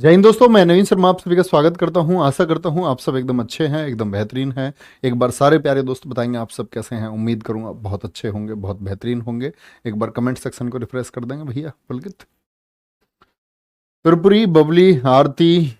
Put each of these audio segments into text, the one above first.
जय हिंद दोस्तों, मैं नवीन शर्मा आप सभी का स्वागत करता हूं। आशा करता हूं आप सब एकदम अच्छे हैं, एकदम बेहतरीन हैं। एक बार सारे प्यारे दोस्त बताएंगे आप सब कैसे हैं। उम्मीद करूंगा बहुत अच्छे होंगे, बहुत बेहतरीन होंगे। एक बार कमेंट सेक्शन को रिफ्रेश कर देंगे भैया पुलकित। त्रिपुरी, बबली, आरती,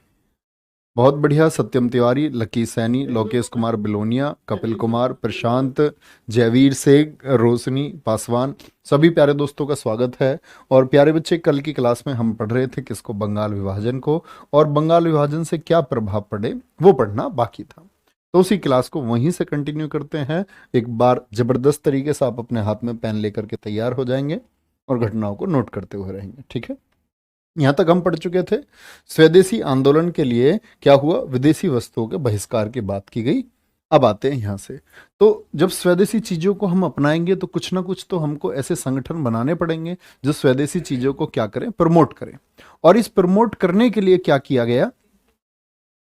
बहुत बढ़िया। सत्यम तिवारी, लकी सैनी, लोकेश कुमार बिलोनिया, कपिल कुमार, प्रशांत, जयवीर सेठ, रोशनी पासवान, सभी प्यारे दोस्तों का स्वागत है। और प्यारे बच्चे, कल की क्लास में हम पढ़ रहे थे किसको? बंगाल विभाजन को। और बंगाल विभाजन से क्या प्रभाव पड़े वो पढ़ना बाकी था, तो उसी क्लास को वहीं से कंटिन्यू करते हैं। एक बार जबरदस्त तरीके से आप अपने हाथ में पेन लेकर के तैयार हो जाएंगे और घटनाओं को नोट करते हुए रहेंगे, ठीक है। यहां तक हम पढ़ चुके थे। स्वदेशी आंदोलन के लिए क्या हुआ? विदेशी वस्तुओं के बहिष्कार की बात की गई। अब आते हैं यहां से। तो जब स्वदेशी चीजों को हम अपनाएंगे तो कुछ ना कुछ तो हमको ऐसे संगठन बनाने पड़ेंगे जो स्वदेशी चीजों को क्या करें? प्रमोट करें। और इस प्रमोट करने के लिए क्या किया गया?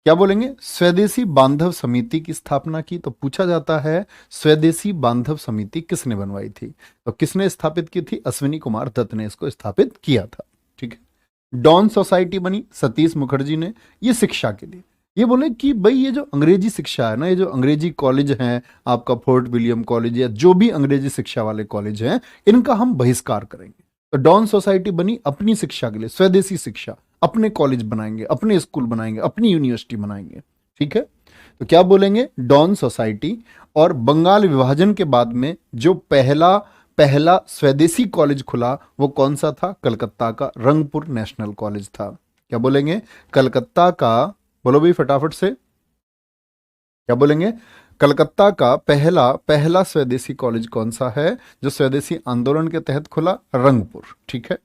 क्या बोलेंगे? स्वदेशी बांधव समिति की स्थापना की। तो पूछा जाता है स्वदेशी बांधव समिति किसने बनवाई थी? तो किसने स्थापित की थी? अश्विनी कुमार दत्त ने इसको स्थापित किया था, ठीक है। डॉन सोसाइटी बनी सतीश मुखर्जी ने, ये शिक्षा के लिए। ये बोले कि भाई ये जो अंग्रेजी शिक्षा है ना, ये जो अंग्रेजी कॉलेज हैं, आपका फोर्ट विलियम कॉलेज या जो भी अंग्रेजी शिक्षा वाले कॉलेज हैं, इनका हम बहिष्कार करेंगे। तो डॉन सोसाइटी बनी अपनी शिक्षा के लिए, स्वदेशी शिक्षा, अपने कॉलेज बनाएंगे, अपने स्कूल बनाएंगे, अपनी यूनिवर्सिटी बनाएंगे, ठीक है। तो क्या बोलेंगे? Dawn society. और बंगाल विभाजन के बाद में जो पहला पहला स्वदेशी कॉलेज खुला वो कौन सा था? कलकत्ता का रंगपुर नेशनल कॉलेज था। क्या बोलेंगे? कलकत्ता का, बोलो भाई फटाफट से, क्या बोलेंगे? कलकत्ता का पहला पहला स्वदेशी कॉलेज कौन सा है जो स्वदेशी आंदोलन के तहत खुला? रंगपुर, ठीक है।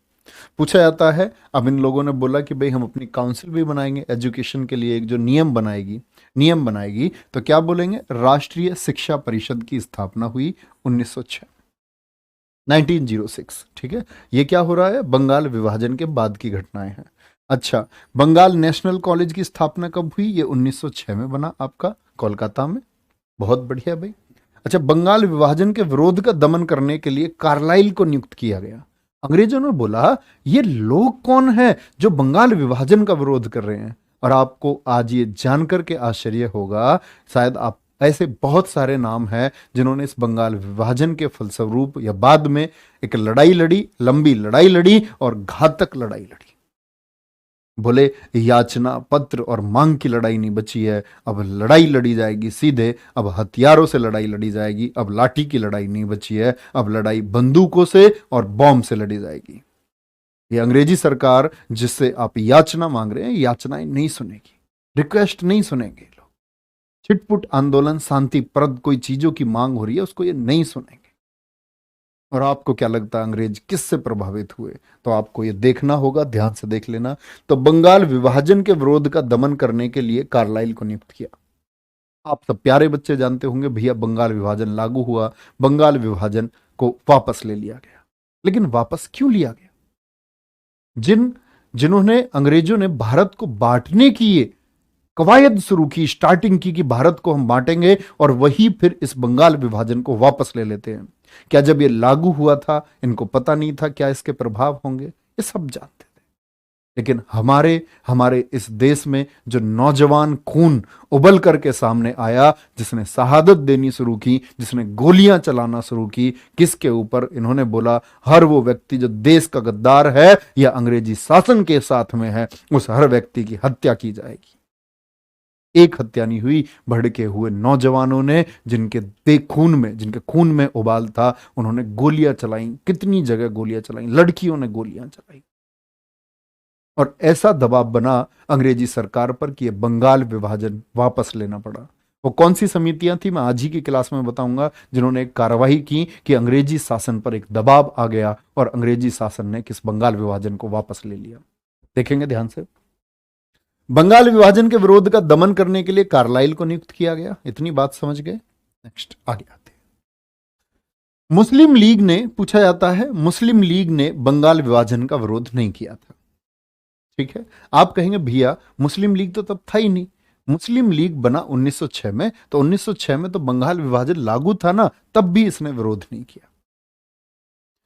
पूछा जाता है, अब इन लोगों ने बोला कि भाई हम अपनी काउंसिल भी बनाएंगे एजुकेशन के लिए, एक जो नियम बनाएगी। तो क्या बोलेंगे? राष्ट्रीय शिक्षा परिषद की स्थापना हुई 1906, 1906, ठीक है। ये क्या हो रहा है? बंगाल विभाजन के बाद की घटनाएं हैं। अच्छा, बंगाल नेशनल कॉलेज की स्थापना कब हुई? ये 1906 में बना आपका कोलकाता में। बहुत बढ़िया भाई। अच्छा, बंगाल विभाजन के विरोध का दमन करने के लिए कार्लाइल को नियुक्त किया गया। अंग्रेजों ने बोला ये लोग कौन है जो बंगाल विभाजन का विरोध कर रहे हैं? और आपको आज ये जानकर के आश्चर्य होगा, शायद आप, ऐसे बहुत सारे नाम हैं जिन्होंने इस बंगाल विभाजन के फलस्वरूप या बाद में एक लड़ाई लड़ी, लंबी लड़ाई लड़ी और घातक लड़ाई लड़ी। बोले याचना पत्र और मांग की लड़ाई नहीं बची है, अब लड़ाई लड़ी जाएगी सीधे, अब हथियारों से लड़ाई लड़ी जाएगी, अब लाठी की लड़ाई नहीं बची है, अब लड़ाई बंदूकों से और बॉम्ब से लड़ी जाएगी। ये अंग्रेजी सरकार जिससे आप याचना मांग रहे हैं, याचनाएं नहीं सुनेगी, रिक्वेस्ट नहीं सुनेंगे लोग। छिटपुट आंदोलन, शांतिप्रद कोई चीजों की मांग हो रही है, उसको ये नहीं सुनेंगे। और आपको क्या लगता है अंग्रेज किससे प्रभावित हुए? तो आपको ये देखना होगा, ध्यान से देख लेना। तो बंगाल विभाजन के विरोध का दमन करने के लिए कार्लाइल को नियुक्त किया। आप सब प्यारे बच्चे जानते होंगे भैया, बंगाल विभाजन लागू हुआ, बंगाल विभाजन को वापस ले लिया गया। लेकिन वापस क्यों लिया गया? जिन्होंने, अंग्रेजों ने भारत को बांटने की ये कवायद शुरू की, स्टार्टिंग की कि भारत को हम बांटेंगे, और वही फिर इस बंगाल विभाजन को वापस ले लेते हैं। क्या जब ये लागू हुआ था इनको पता नहीं था क्या इसके प्रभाव होंगे? ये सब जानते थे। लेकिन हमारे हमारे इस देश में जो नौजवान खून उबल करके सामने आया, जिसने शहादत देनी शुरू की, जिसने गोलियां चलाना शुरू की, किसके ऊपर? इन्होंने बोला हर वो व्यक्ति जो देश का गद्दार है या अंग्रेजी शासन के साथ में है, उस हर व्यक्ति की हत्या की जाएगी। एक हत्या नहीं हुई, भड़के हुए नौजवानों ने, जिनके खून में उबाल था, उन्होंने गोलियां चलाई। कितनी जगह गोलियां चलाई, लड़कियों ने गोलियां चलाई। और ऐसा दबाव बना अंग्रेजी सरकार पर कि यह बंगाल विभाजन वापस लेना पड़ा। वो कौन सी समितियां थी मैं आज ही की क्लास में बताऊंगा, जिन्होंने एक कार्रवाई की कि अंग्रेजी शासन पर एक दबाव आ गया और अंग्रेजी शासन ने किस बंगाल विभाजन को वापस ले लिया। देखेंगे ध्यान से। बंगाल विभाजन के विरोध का दमन करने के लिए कार्लाइल को नियुक्त किया गया। इतनी बात समझ गए? नेक्स्ट आगे आते हैं। मुस्लिम लीग ने, पूछा जाता है, मुस्लिम लीग ने बंगाल विभाजन का विरोध नहीं किया था, ठीक है। आप कहेंगे भैया मुस्लिम लीग तो तब था ही नहीं। मुस्लिम लीग बना 1906 में, तो 1906 में तो बंगाल विभाजन लागू था ना, तब भी इसने विरोध नहीं किया।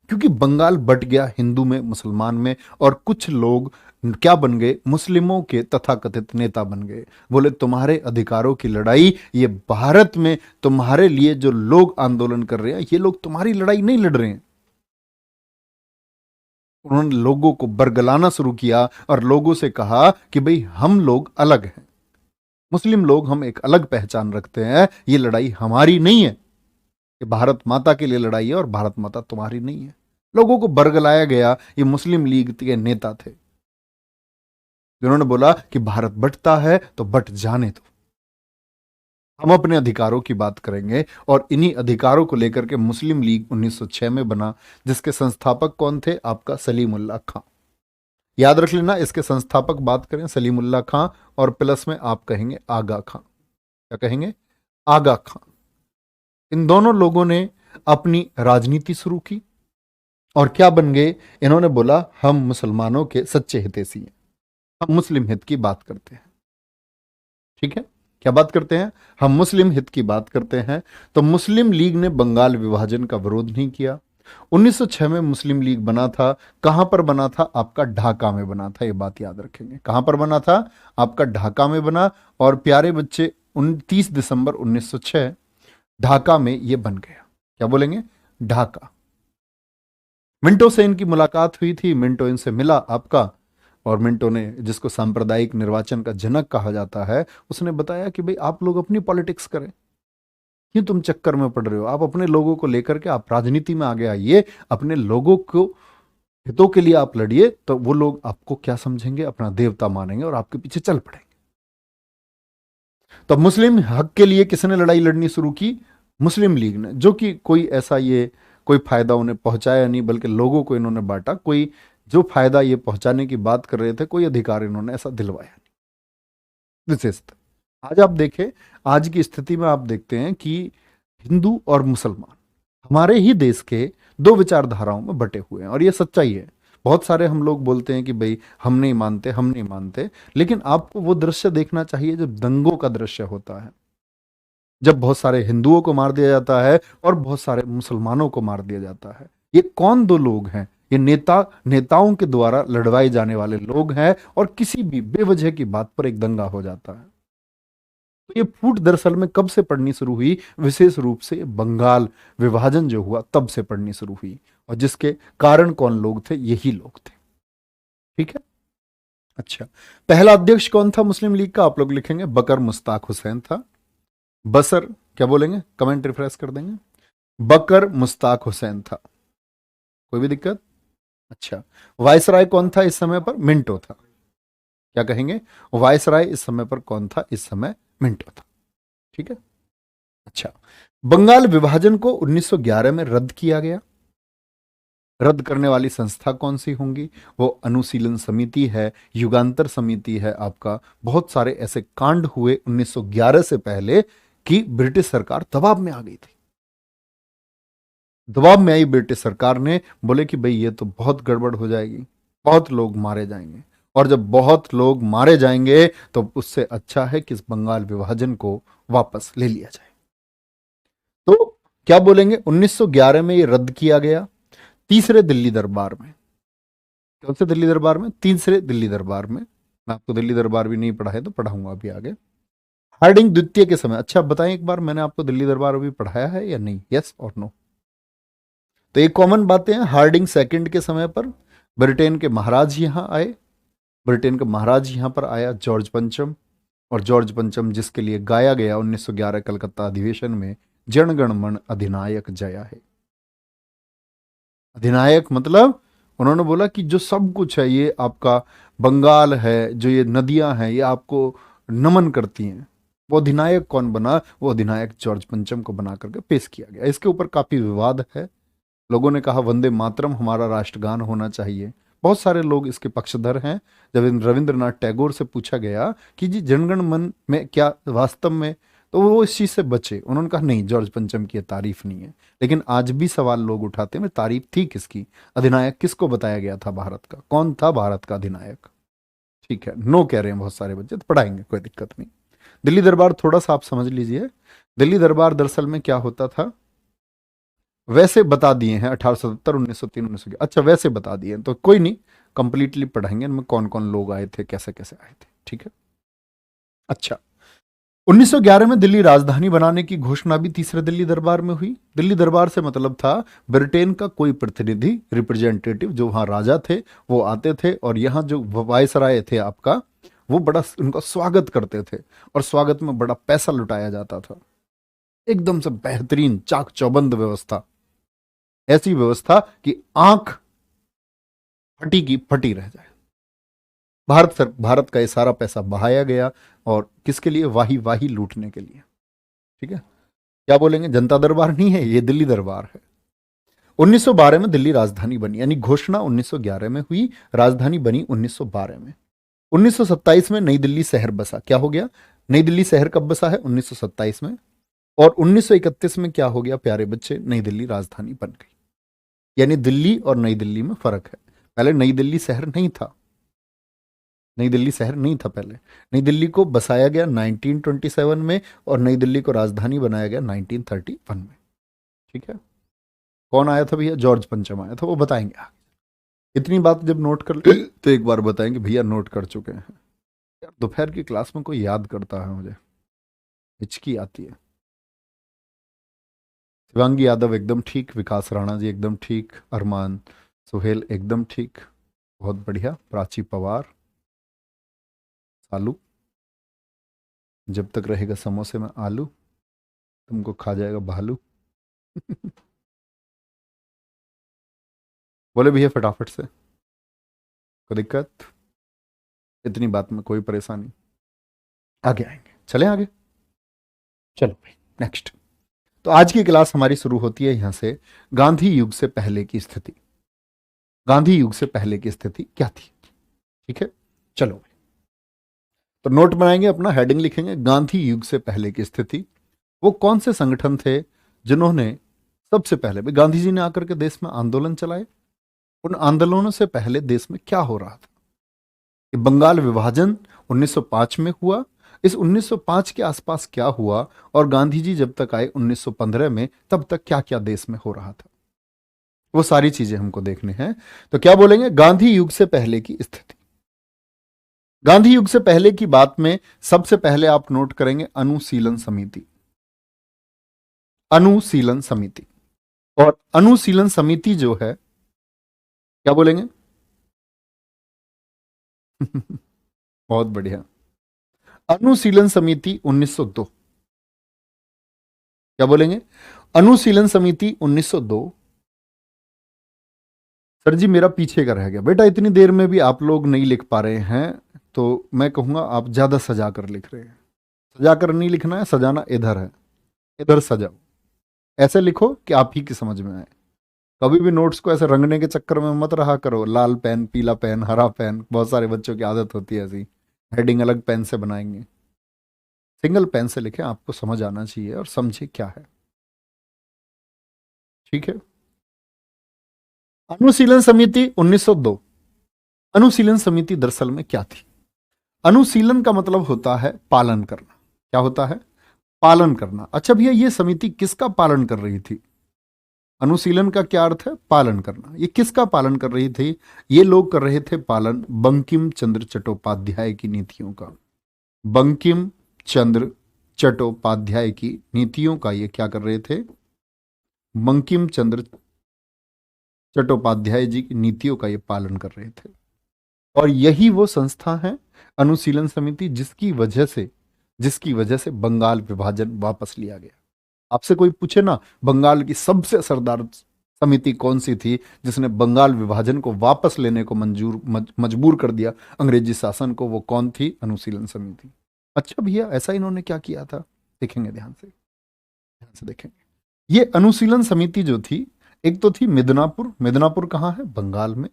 क्योंकि बंगाल बट गया हिंदू में, मुसलमान में, और कुछ लोग क्या बन गए? मुस्लिमों के तथाकथित नेता बन गए। बोले तुम्हारे अधिकारों की लड़ाई ये भारत में तुम्हारे लिए जो लोग आंदोलन कर रहे हैं, ये लोग तुम्हारी लड़ाई नहीं लड़ रहे हैं। उन्होंने लोगों को बरगलाना शुरू किया और लोगों से कहा कि भाई हम लोग अलग हैं, मुस्लिम लोग हम एक अलग पहचान रखते हैं, ये लड़ाई हमारी नहीं है, ये भारत माता के लिए लड़ाई है और भारत माता तुम्हारी नहीं है। लोगों को बरगलाया गया। ये मुस्लिम लीग के नेता थे जिन्होंने बोला कि भारत बंटता है तो बंट जाने दो, हम अपने अधिकारों की बात करेंगे। और इन्हीं अधिकारों को लेकर के मुस्लिम लीग 1906 में बना, जिसके संस्थापक कौन थे? आपका सलीमुल्लाह खां। याद रख लेना, इसके संस्थापक बात करें सलीमुल्लाह खां और प्लस में आप कहेंगे आगा खां। क्या कहेंगे? आगा खां। इन दोनों लोगों ने अपनी राजनीति शुरू की और क्या बन गए? इन्होंने बोला हम मुसलमानों के सच्चे हितैषी हैं, हम मुस्लिम हित की बात करते हैं। ठीक है, क्या बात करते हैं? हम मुस्लिम हित की बात करते हैं। तो मुस्लिम लीग ने बंगाल विभाजन का विरोध नहीं किया। 1906 में मुस्लिम लीग बना था। कहां पर बना था? आपका ढाका में बना था। ये बात याद रखेंगे, कहां पर बना था? आपका ढाका में बना। और प्यारे बच्चे 29 दिसंबर 1906 ढाका में ये बन गया। क्या बोलेंगे? ढाका। मिंटो से इनकी मुलाकात हुई थी, मिंटो इनसे मिला आपका, और मिंटो ने, जिसको सांप्रदायिक निर्वाचन का जनक कहा जाता है, उसने बताया कि भाई आप लोग अपनी पॉलिटिक्स करें, क्यों तुम चक्कर में पड़ रहे हो? आप अपने लोगों को लेकर के आप राजनीति में आगे आइए, अपने लोगों को हितों के लिए आप लड़िए, तो वो लोग आपको क्या समझेंगे? अपना देवता मानेंगे और आपके पीछे चल पड़ेंगे। तो मुस्लिम हक के लिए किसने लड़ाई लड़नी शुरू की? मुस्लिम लीग ने, जो कि कोई ऐसा ये कोई फायदा उन्हें पहुंचाया नहीं, बल्कि लोगों को इन्होंने बांटा। कोई जो फायदा ये पहुंचाने की बात कर रहे थे, कोई अधिकार इन्होंने ऐसा दिलवाया नहीं। विशेषता आज आप देखें, आज की स्थिति में आप देखते हैं कि हिंदू और मुसलमान हमारे ही देश के दो विचारधाराओं में बटे हुए हैं, और ये सच्चाई है। बहुत सारे हम लोग बोलते हैं कि भाई हम नहीं मानते, हम नहीं मानते, लेकिन आपको वो दृश्य देखना चाहिए जब दंगों का दृश्य होता है, जब बहुत सारे हिंदुओं को मार दिया जाता है और बहुत सारे मुसलमानों को मार दिया जाता है। ये कौन दो लोग हैं? ये नेताओं के द्वारा लड़वाए जाने वाले लोग हैं, और किसी भी बेवजह की बात पर एक दंगा हो जाता है। तो ये फूट दरअसल में कब से पड़नी शुरू हुई? विशेष रूप से बंगाल विभाजन जो हुआ तब से पड़नी शुरू हुई, और जिसके कारण कौन लोग थे? यही लोग थे। ठीक है, अच्छा, पहला अध्यक्ष कौन था मुस्लिम लीग का? आप लोग लिखेंगे बकर मुश्ताक हुसैन था। बसर, क्या बोलेंगे? कमेंट रिफ्रेश कर देंगे। बकर मुश्ताक हुसैन था। कोई भी दिक्कत? अच्छा, वायसराय कौन था इस समय पर? मिंटो था। क्या कहेंगे? वायसराय इस समय पर कौन था? इस समय मिंटो था। ठीक है, अच्छा, बंगाल विभाजन को 1911 में रद्द किया गया। रद्द करने वाली संस्था कौन सी होंगी? वो अनुशीलन समिति है, युगांतर समिति है आपका। बहुत सारे ऐसे कांड हुए 1911 से पहले कि ब्रिटिश सरकार दबाव में आ गई थी। दबाव में आई ब्रिटिश सरकार ने, बोले कि भाई ये तो बहुत गड़बड़ हो जाएगी, बहुत लोग मारे जाएंगे, और जब बहुत लोग मारे जाएंगे तो उससे अच्छा है कि इस बंगाल विभाजन को वापस ले लिया जाए। तो क्या बोलेंगे? 1911 में ये रद्द किया गया। तीसरे दिल्ली दरबार में, कौन से दिल्ली दरबार में? तीसरे दिल्ली दरबार में। मैं आपको दिल्ली दरबार भी नहीं पढ़ा है तो पढ़ाऊंगा अभी आगे। हार्डिंग द्वितीय के समय, अच्छा बताएं एक बार, मैंने आपको दिल्ली दरबार अभी पढ़ाया है या नहीं? यस और नो? तो एक कॉमन बातें हैं। हार्डिंग सेकंड के समय पर ब्रिटेन के महाराज यहां आए, ब्रिटेन का महाराज यहां पर आया जॉर्ज पंचम, और जॉर्ज पंचम जिसके लिए गाया गया 1911 कलकत्ता अधिवेशन में, जनगण मन अधिनायक जया है। अधिनायक मतलब उन्होंने बोला कि जो सब कुछ है, ये आपका बंगाल है, जो ये नदियां हैं, ये आपको नमन करती हैं। वो अधिनायक कौन बना? वो अधिनायक जॉर्ज पंचम को बना करके पेश किया गया। इसके ऊपर काफी विवाद है। लोगों ने कहा वंदे मातरम हमारा राष्ट्रगान होना चाहिए। बहुत सारे लोग इसके पक्षधर हैं। जब रविंद्रनाथ टैगोर से पूछा गया कि जी जनगण मन में क्या वास्तव में, तो वो इस चीज से बचे। उन्होंने कहा नहीं, जॉर्ज पंचम की तारीफ नहीं है। लेकिन आज भी सवाल लोग उठाते हैं तारीफ थी किसकी? अधिनायक किसको बताया गया था भारत का? कौन था भारत का अधिनायक? ठीक है, नो कह रहे हैं बहुत सारे बच्चे, तो पढ़ाएंगे, कोई दिक्कत नहीं। दिल्ली दरबार थोड़ा सा आप समझ लीजिए। दिल्ली दरबार दरअसल में क्या होता था, वैसे बता दिए हैं 1877, 1903, 1911। अच्छा, वैसे बता दिए तो कोई नहीं, कंप्लीटली पढ़ाएंगे इनमें कौन कौन लोग आए थे, कैसे कैसे आए थे, ठीक है। अच्छा, 1911 में दिल्ली राजधानी बनाने की घोषणा भी तीसरे दिल्ली दरबार में हुई। दिल्ली दरबार से मतलब था ब्रिटेन का कोई प्रतिनिधि, रिप्रेजेंटेटिव, जो वहां राजा थे वो आते थे और यहाँ जो वायसराय थे आपका, वो बड़ा उनका स्वागत करते थे और स्वागत में बड़ा पैसा लुटाया जाता था। एकदम से बेहतरीन चाक चौबंद व्यवस्था, ऐसी व्यवस्था कि आंख फटी की फटी रह जाए। भारत का ये सारा पैसा बहाया गया और किसके लिए? वाही वाही लूटने के लिए, ठीक है। क्या बोलेंगे? जनता दरबार नहीं है ये, दिल्ली दरबार है। 1912 में दिल्ली राजधानी बनी, यानी घोषणा 1911 में हुई, राजधानी बनी 1912 में। 1927 में नई दिल्ली शहर बसा। क्या हो गया? नई दिल्ली शहर कब बसा है? 1927 में। और 1931 में क्या हो गया प्यारे बच्चे? नई दिल्ली राजधानी बन गई। यानी दिल्ली और नई दिल्ली में फर्क है। पहले नई दिल्ली शहर नहीं था, नई दिल्ली शहर नहीं था पहले। नई दिल्ली को बसाया गया 1927 में और नई दिल्ली को राजधानी बनाया गया 1931 में, ठीक है। कौन आया था भैया? जॉर्ज पंचम आया था, वो बताएंगे आगे। इतनी बात जब नोट कर ले तो एक बार बताएंगे भैया नोट कर चुके हैं। यार दोपहर की क्लास में कोई याद करता है, मुझे हिचकी आती है। शिवांगी यादव एकदम ठीक, विकास राणा जी एकदम ठीक, अरमान सुहेल एकदम ठीक, बहुत बढ़िया। प्राची पवार, आलू, जब तक रहेगा समोसे में आलू तुमको खा जाएगा भालू। बोले भैया फटाफट से, कोई दिक्कत? इतनी बात में कोई परेशानी? आगे आएंगे, चले आगे, चलो भाई नेक्स्ट। तो आज की क्लास हमारी शुरू होती है यहां से, गांधी युग से पहले की स्थिति। गांधी युग से पहले की स्थिति क्या थी, ठीक है। चलो भाई, तो नोट बनाएंगे अपना, हेडिंग लिखेंगे गांधी युग से पहले की स्थिति। वो कौन से संगठन थे जिन्होंने सबसे पहले, भाई गांधी जी ने आकर के देश में आंदोलन चलाए, उन आंदोलनों से पहले देश में क्या हो रहा था? कि बंगाल विभाजन 1905 में हुआ, इस 1905 के आसपास क्या हुआ, और गांधी जी जब तक आए 1915 में, तब तक क्या क्या देश में हो रहा था, वो सारी चीजें हमको देखने हैं। तो क्या बोलेंगे? गांधी युग से पहले की स्थिति। गांधी युग से पहले की बात में सबसे पहले आप नोट करेंगे अनुशीलन समिति। अनुशीलन समिति, और अनुशीलन समिति जो है, क्या बोलेंगे? बहुत बढ़िया। अनुशीलन समिति 1902। क्या बोलेंगे? अनुशीलन समिति 1902। सर जी मेरा पीछे का रह गया बेटा, इतनी देर में भी आप लोग नहीं लिख पा रहे हैं, तो मैं कहूंगा आप ज्यादा सजा कर लिख रहे हैं। सजा कर नहीं लिखना है, सजाना इधर है, इधर सजाओ। ऐसे लिखो कि आप ही की समझ में आए। कभी भी नोट्स को ऐसे रंगने के चक्कर में मत रहा करो, लाल पेन, पीला पेन, हरा पेन, बहुत सारे बच्चों की आदत होती है ऐसी। हेडिंग अलग पेन से बनाएंगे, सिंगल पेन से लिखें, आपको समझ आना चाहिए और समझे क्या है, ठीक है। अनुशीलन समिति 1902। अनुशीलन समिति दरअसल में क्या थी? अनुशीलन का मतलब होता है पालन करना। क्या होता है? पालन करना। अच्छा भैया ये समिति किसका पालन कर रही थी? अनुशीलन का क्या अर्थ है? पालन करना। ये किसका पालन कर रही थी? ये लोग कर रहे थे पालन बंकिम चंद्र चट्टोपाध्याय की नीतियों का। बंकिम चंद्र चट्टोपाध्याय की नीतियों का ये क्या कर रहे थे? बंकिम चंद्र चट्टोपाध्याय जी की नीतियों का ये पालन कर रहे थे। और यही वो संस्था है अनुशीलन समिति जिसकी वजह से बंगाल विभाजन वापस लिया गया। आपसे कोई पूछे ना बंगाल की सबसे असरदार समिति कौन सी थी जिसने बंगाल विभाजन को वापस लेने को मजबूर कर दिया अंग्रेजी शासन को, वो कौन थी? अनुशीलन समिति। अच्छा भैया ऐसा इन्होंने क्या किया था? देखेंगे, ध्यान से देखेंगे। ये अनुशीलन समिति जो थी, एक तो थी मिदनापुर। मिदनापुर कहाँ है? बंगाल में।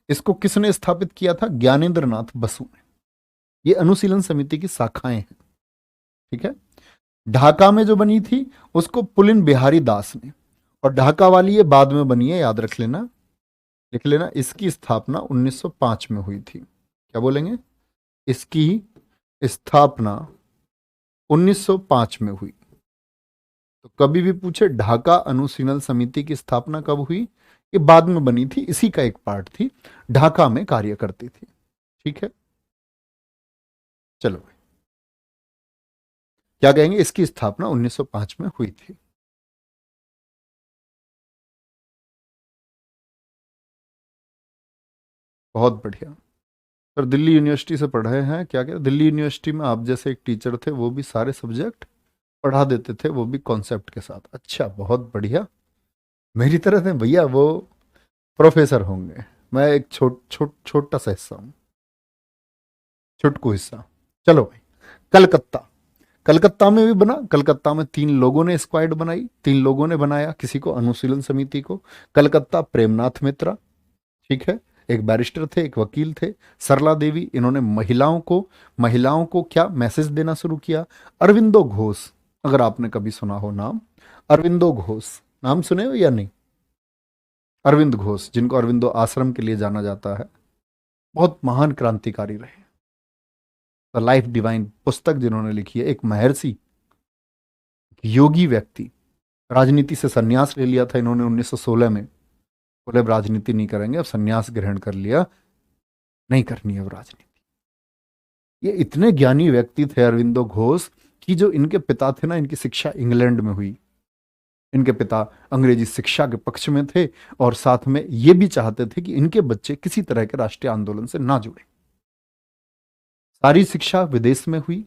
इसको किसने स्थापित किया था? ज्ञानेंद्र नाथ बसु ने। ये अनुशीलन समिति की शाखाएं हैं, ठीक है। ढाका में जो बनी थी उसको पुलिन बिहारी दास ने, और ढाका वाली ये बाद में बनी है, याद रख लेना, लिख लेना। इसकी स्थापना 1905 में हुई थी। क्या बोलेंगे? इसकी स्थापना 1905 में हुई। तो कभी भी पूछे ढाका अनुशीलन समिति की स्थापना कब हुई, ये बाद में बनी थी, इसी का एक पार्ट थी, ढाका में कार्य करती थी। ठीक है, चलो भाई, क्या कहेंगे, इसकी स्थापना 1905 में हुई थी। बहुत बढ़िया सर, दिल्ली यूनिवर्सिटी से पढ़े हैं, क्या क्या दिल्ली यूनिवर्सिटी में आप जैसे एक टीचर थे, वो भी सारे सब्जेक्ट पढ़ा देते थे, वो भी कॉन्सेप्ट के साथ। अच्छा, बहुत बढ़िया, मेरी तरह से भैया वो प्रोफेसर होंगे, मैं एक छोटा सा हिस्सा हूँ, छुटकू हिस्सा। चलो भाई, कलकत्ता, कलकत्ता में भी बना, कलकत्ता में 3 लोगों ने स्क्वाड बनाई, 3 लोगों ने बनाया किसी को, अनुशीलन समिति को। कलकत्ता प्रेमनाथ मित्रा, ठीक है, एक बैरिस्टर थे, एक वकील थे। सरला देवी, इन्होंने महिलाओं को क्या मैसेज देना शुरू किया। अरविंदो घोष, अगर आपने कभी सुना हो नाम, अरविंदो घोष, नाम सुने हो या नहीं? अरविंद घोष, जिनको अरविंदो आश्रम के लिए जाना जाता है, बहुत महान क्रांतिकारी रहे। द लाइफ डिवाइन पुस्तक जिन्होंने लिखी है, एक महर्षि, योगी व्यक्ति, राजनीति से संन्यास ले लिया था इन्होंने 1916 में, बोले अब राजनीति नहीं करेंगे, अब संन्यास ग्रहण कर लिया, नहीं करनी है अब राजनीति। ये इतने ज्ञानी व्यक्ति थे अरविंदो घोष कि जो इनके पिता थे ना, इनकी शिक्षा इंग्लैंड में हुई। इनके पिता अंग्रेजी शिक्षा के पक्ष में थे और साथ में ये भी चाहते थे कि इनके बच्चे किसी तरह के राष्ट्रीय आंदोलन से ना जुड़े। सारी शिक्षा विदेश में हुई।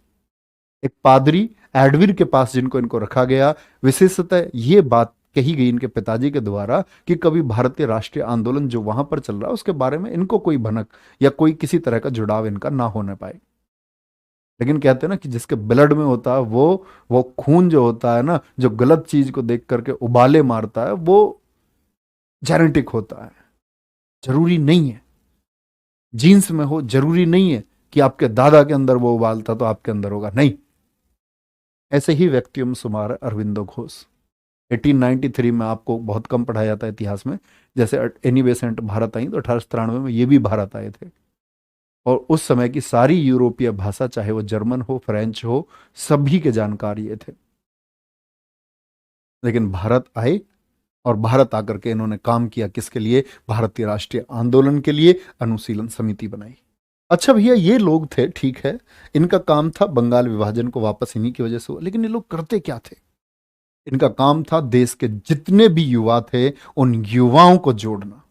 एक पादरी एडविर के पास जिनको इनको रखा गया, विशेषतः ये बात कही गई इनके पिताजी के द्वारा कि कभी भारतीय राष्ट्रीय आंदोलन जो वहां पर चल रहा है उसके बारे में इनको कोई भनक या कोई किसी तरह का जुड़ाव इनका ना होने पाए। लेकिन कहते हैं ना कि जिसके ब्लड में होता है वो खून जो होता है ना, जो गलत चीज को देख करके उबाले मारता है, वो जेनेटिक होता है। जरूरी नहीं है जीन्स में हो, जरूरी नहीं है कि आपके दादा के अंदर वो उबालता तो आपके अंदर होगा, नहीं। ऐसे ही व्यक्तियों में शुमार है अरविंदो घोष। 1893 में आपको बहुत कम पढ़ाया जाता है इतिहास में, जैसे एनी बेसेंट भारत आई तो 1893 में ये भी भारत आए थे। और उस समय की सारी यूरोपीय भाषा, चाहे वो जर्मन हो, फ्रेंच हो, सभी के जानकार ये थे। लेकिन भारत आए और भारत आकर के इन्होंने काम किया किसके लिए? भारतीय राष्ट्रीय आंदोलन के लिए अनुशीलन समिति बनाई। अच्छा भैया, ये लोग थे, ठीक है, इनका काम था बंगाल विभाजन को वापस इन्हीं की वजह से हुआ, लेकिन ये लोग करते क्या थे? इनका काम था देश के जितने भी युवा थे उन युवाओं को जोड़ना।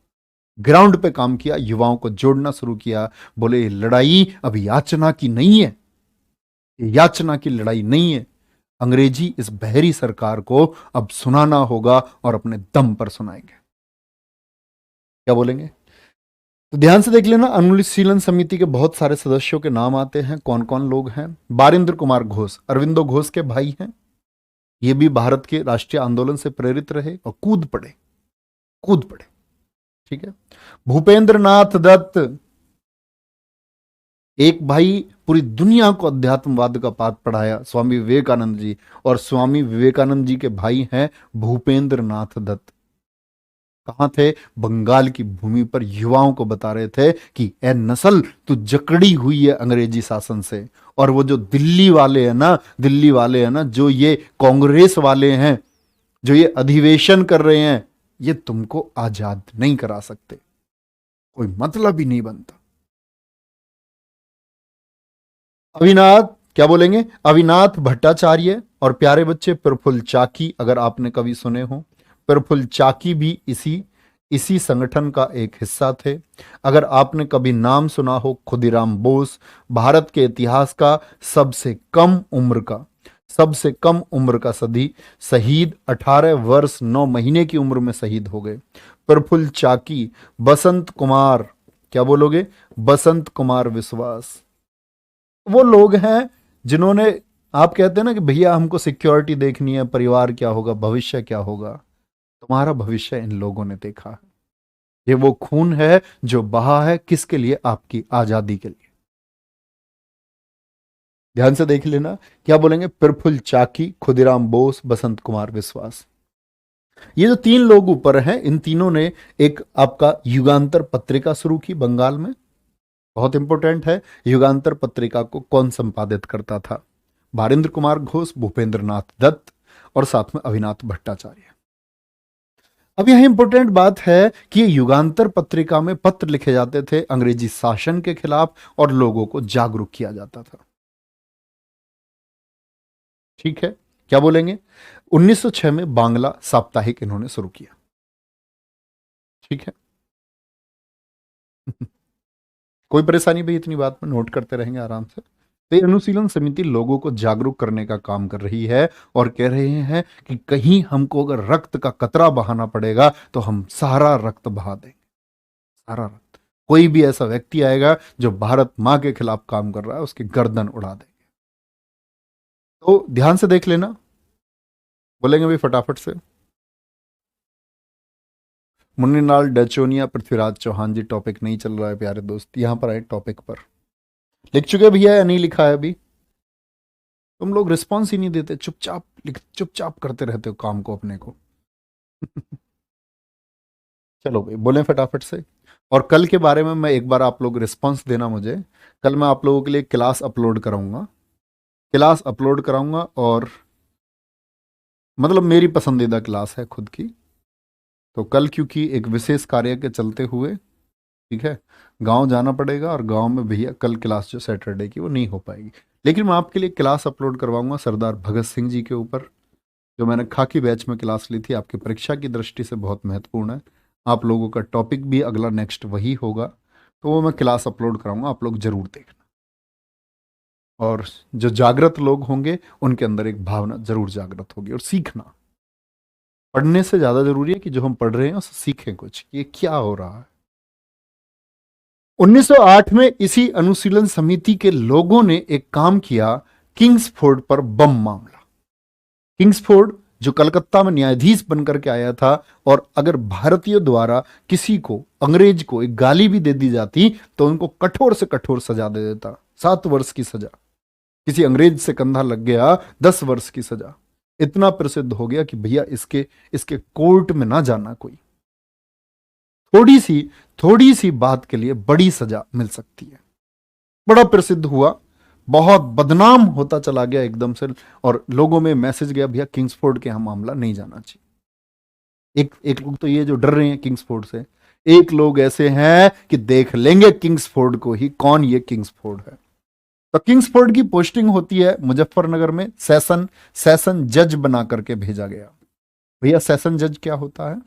ग्राउंड पे काम किया, युवाओं को जोड़ना शुरू किया। बोले ये लड़ाई अब याचना की नहीं है, ये याचना की लड़ाई नहीं है। अंग्रेजी इस बहरी सरकार को अब सुनाना होगा और अपने दम पर सुनाएंगे। क्या बोलेंगे? तो ध्यान से देख लेना, अनुशीलन समिति के बहुत सारे सदस्यों के नाम आते हैं। कौन कौन लोग हैं? बारिंद्र कुमार घोष, अरविंदो घोष के भाई हैं। ये भी भारत के राष्ट्रीय आंदोलन से प्रेरित रहे और कूद पड़े। ठीक है। भूपेंद्र नाथ दत्त, एक भाई पूरी दुनिया को अध्यात्मवाद का पाठ पढ़ाया, स्वामी विवेकानंद जी, और स्वामी विवेकानंद जी के भाई हैं भूपेंद्र नाथ दत्त। कहां थे? बंगाल की भूमि पर युवाओं को बता रहे थे कि ए नस्ल, तू जकड़ी हुई है अंग्रेजी शासन से। और वो जो दिल्ली वाले हैं ना, जो ये कांग्रेस वाले हैं, जो ये अधिवेशन कर रहे हैं, ये तुमको आजाद नहीं करा सकते, कोई मतलब ही नहीं बनता। अविनाथ, क्या बोलेंगे? अविनाथ भट्टाचार्य और प्यारे बच्चे प्रफुल्ल चाकी, अगर आपने कभी सुने हो, प्रफुल्ल चाकी भी इसी संगठन का एक हिस्सा थे। अगर आपने कभी नाम सुना हो खुदीराम बोस, भारत के इतिहास का सबसे कम उम्र का शहीद, 18 वर्ष 9 महीने की उम्र में शहीद हो गए। प्रफुल्ल चाकी, बसंत कुमार, क्या बोलोगे? बसंत कुमार विश्वास, वो लोग हैं जिन्होंने, आप कहते हैं ना कि भैया हमको सिक्योरिटी देखनी है, परिवार क्या होगा, भविष्य क्या होगा, तुम्हारा भविष्य इन लोगों ने देखा है। ये वो खून है जो बहा है, किसके लिए? आपकी आजादी के लिए। ध्यान से देख लेना, क्या बोलेंगे? प्रफुल्ल चाकी, खुदीराम बोस, बसंत कुमार विश्वास। ये जो 3 लोग ऊपर हैं, इन तीनों ने एक आपका युगांतर पत्रिका शुरू की बंगाल में। बहुत इंपॉर्टेंट है, युगांतर पत्रिका को कौन संपादित करता था? बारिंद्र कुमार घोष, भूपेंद्र नाथ दत्त और साथ में अविनाथ भट्टाचार्य। अब यह इंपॉर्टेंट बात है कि युगांतर पत्रिका में पत्र लिखे जाते थे अंग्रेजी शासन के खिलाफ और लोगों को जागरूक किया जाता था। ठीक है, क्या बोलेंगे? 1906 में बांग्ला साप्ताहिक इन्होंने शुरू किया। ठीक है। कोई परेशानी भाई, इतनी बात में नोट करते रहेंगे आराम से। तो ये अनुशीलन समिति लोगों को जागरूक करने का काम कर रही है और कह रहे हैं कि कहीं हमको अगर रक्त का कतरा बहाना पड़ेगा तो हम सारा रक्त बहा देंगे, सारा रक्त। कोई भी ऐसा व्यक्ति आएगा जो भारत मां के खिलाफ काम कर रहा है, उसकी गर्दन उड़ा देंगे। तो ध्यान से देख लेना, बोलेंगे भाई फटाफट से। मुन्नीलाल डचोनिया, पृथ्वीराज चौहान जी। टॉपिक नहीं चल रहा है प्यारे दोस्त, यहां पर आए टॉपिक पर। लिख चुके भैया या नहीं लिखा है अभी? तुम लोग रिस्पॉन्स ही नहीं देते, चुपचाप चुपचाप करते रहते हो काम को अपने को। चलो भाई बोलें फटाफट से। और कल के बारे में मैं एक बार आप लोग रिस्पॉन्स देना मुझे। कल मैं आप लोगों के लिए क्लास अपलोड कराऊंगा, क्लास अपलोड कराऊंगा, और मतलब मेरी पसंदीदा क्लास है खुद की। तो कल क्योंकि एक विशेष कार्य के चलते हुए, ठीक है, गांव जाना पड़ेगा, और गांव में भैया कल क्लास जो सैटरडे की वो नहीं हो पाएगी। लेकिन मैं आपके लिए क्लास अपलोड करवाऊंगा सरदार भगत सिंह जी के ऊपर, जो मैंने खाकी बैच में क्लास ली थी, आपकी परीक्षा की दृष्टि से बहुत महत्वपूर्ण है। आप लोगों का टॉपिक भी अगला नेक्स्ट वही होगा, तो वो मैं क्लास अपलोड कराऊंगा, आप लोग जरूर देखना। और जो जागृत लोग होंगे उनके अंदर एक भावना जरूर जागृत होगी। और सीखना, पढ़ने से ज्यादा जरूरी है कि जो हम पढ़ रहे हैं उससे सीखें कुछ, ये क्या हो रहा है। 1908 में इसी अनुशीलन समिति के लोगों ने एक काम किया, किंग्सफोर्ड पर बम मामला। किंग्सफोर्ड जो कलकत्ता में न्यायाधीश बनकर के आया था, और अगर भारतीय द्वारा किसी को, अंग्रेज को एक गाली भी दे दी जाती तो उनको कठोर से कठोर सजा दे देता, 7 वर्ष की सजा। किसी अंग्रेज से कंधा लग गया, 10 वर्ष की सजा। इतना प्रसिद्ध हो गया कि भैया इसके इसके कोर्ट में ना जाना कोई, थोड़ी सी बात के लिए बड़ी सजा मिल सकती है। बड़ा प्रसिद्ध हुआ, बहुत बदनाम होता चला गया एकदम से, और लोगों में मैसेज गया भैया किंग्सफोर्ड के यहां मामला नहीं जाना चाहिए। एक एक लोग तो ये जो डर रहे हैं किंग्सफोर्ड से, एक लोग ऐसे हैं कि देख लेंगे किंग्सफोर्ड को ही, कौन ये किंग्सफोर्ड है। तो किंग्सफोर्ड की पोस्टिंग होती है मुजफ्फरनगर में, सेशन जज बना करके भेजा गया। भैया सेशन जज क्या होता है?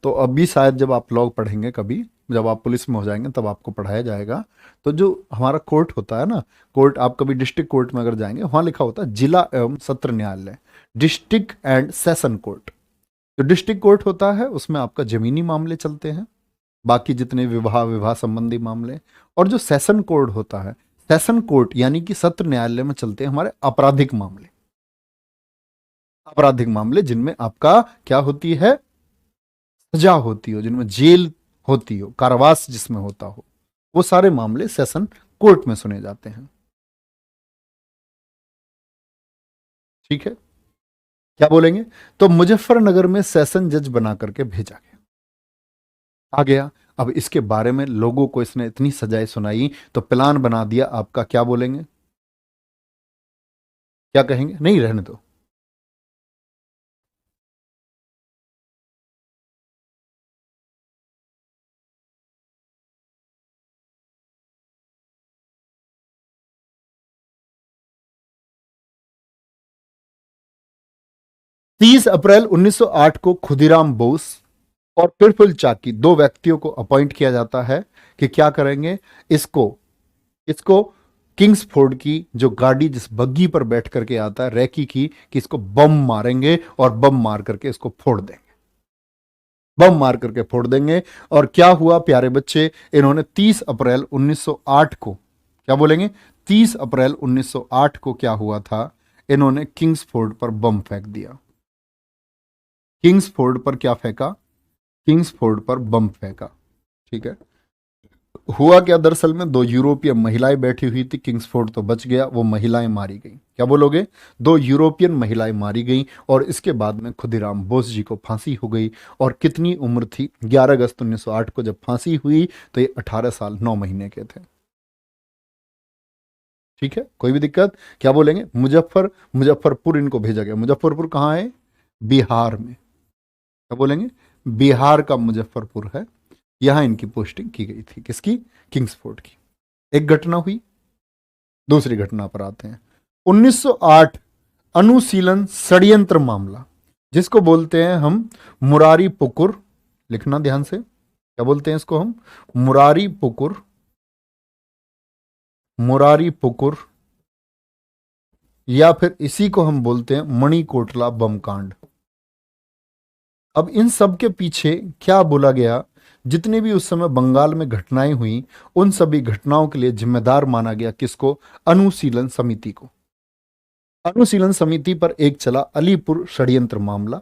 तो अभी शायद जब आप लोग पढ़ेंगे कभी, जब आप पुलिस में हो जाएंगे तब आपको पढ़ाया जाएगा। तो जो हमारा कोर्ट होता है ना, कोर्ट, आप कभी डिस्ट्रिक्ट कोर्ट में अगर जाएंगे, वहां लिखा होता है जिला एवं सत्र न्यायालय, डिस्ट्रिक्ट एंड सेशन कोर्ट। जो डिस्ट्रिक्ट कोर्ट होता है उसमें आपका जमीनी मामले चलते हैं, बाकी जितने विवाह विवाह संबंधी मामले। और जो सेशन कोर्ट होता है, सेशन कोर्ट यानी कि सत्र न्यायालय में चलते हैं हमारे आपराधिक मामले। आपराधिक मामले जिनमें आपका क्या होती है, सजा होती हो, जिनमें जेल होती हो, कारावास जिसमें होता हो, वो सारे मामले सेशन कोर्ट में सुने जाते हैं। ठीक है, क्या बोलेंगे? तो मुजफ्फरनगर में सेशन जज बना करके भेजा गया, आ गया। अब इसके बारे में लोगों को इसने इतनी सजाएं सुनाई तो प्लान बना दिया आपका, क्या बोलेंगे, क्या कहेंगे? नहीं, रहने दो। 30 अप्रैल 1908 को खुदीराम बोस और प्रफुल्ल चाकी, दो व्यक्तियों को अपॉइंट किया जाता है कि क्या करेंगे, इसको इसको किंग्सफोर्ड की जो गाड़ी, जिस बग्गी पर बैठ करके आता है रैकी की, कि इसको बम मारेंगे और बम मार करके इसको फोड़ देंगे, बम मार करके फोड़ देंगे। और क्या हुआ प्यारे बच्चे, इन्होंने 30 अप्रैल 1908 को, क्या बोलेंगे, 30 अप्रैल 1908 को क्या हुआ था, इन्होंने किंग्सफोर्ड पर बम फेंक दिया। किंग्सफोर्ड पर क्या फेंका? किंग्सफोर्ड पर बम फेंका। ठीक है। हुआ क्या, दरअसल में दो यूरोपीय महिलाएं बैठी हुई थी, किंग्सफोर्ड तो बच गया, वो महिलाएं मारी गई। क्या बोलोगे? दो यूरोपियन महिलाएं मारी गई, और इसके बाद में खुदीराम बोस जी को फांसी हो गई। और कितनी उम्र थी? 11 अगस्त 1908 को जब फांसी हुई तो ये 18 साल 9 महीने के थे। ठीक है, कोई भी दिक्कत? क्या बोलेंगे? मुजफ्फरपुर इनको भेजा गया। मुजफ्फरपुर कहाँ है? बिहार में। क्या बोलेंगे, बिहार का मुजफ्फरपुर है, यहां इनकी पोस्टिंग की गई थी। किसकी? किंग्सफोर्ड की। एक घटना हुई। दूसरी घटना पर आते हैं। 1908 अनुशीलन षड्यंत्र मामला, जिसको बोलते हैं हम मुरारी पुकुर, लिखना ध्यान से, क्या बोलते हैं इसको हम? मुरारी पुकुर, मुरारी पुकुर, या फिर इसी को हम बोलते हैं मणिकोटला बम कांड। अब इन सब के पीछे क्या बोला गया, जितनी भी उस समय बंगाल में घटनाएं हुई, उन सभी घटनाओं के लिए जिम्मेदार माना गया किसको? अनुशीलन समिति को। अनुशीलन समिति पर एक चला अलीपुर षड्यंत्र मामला।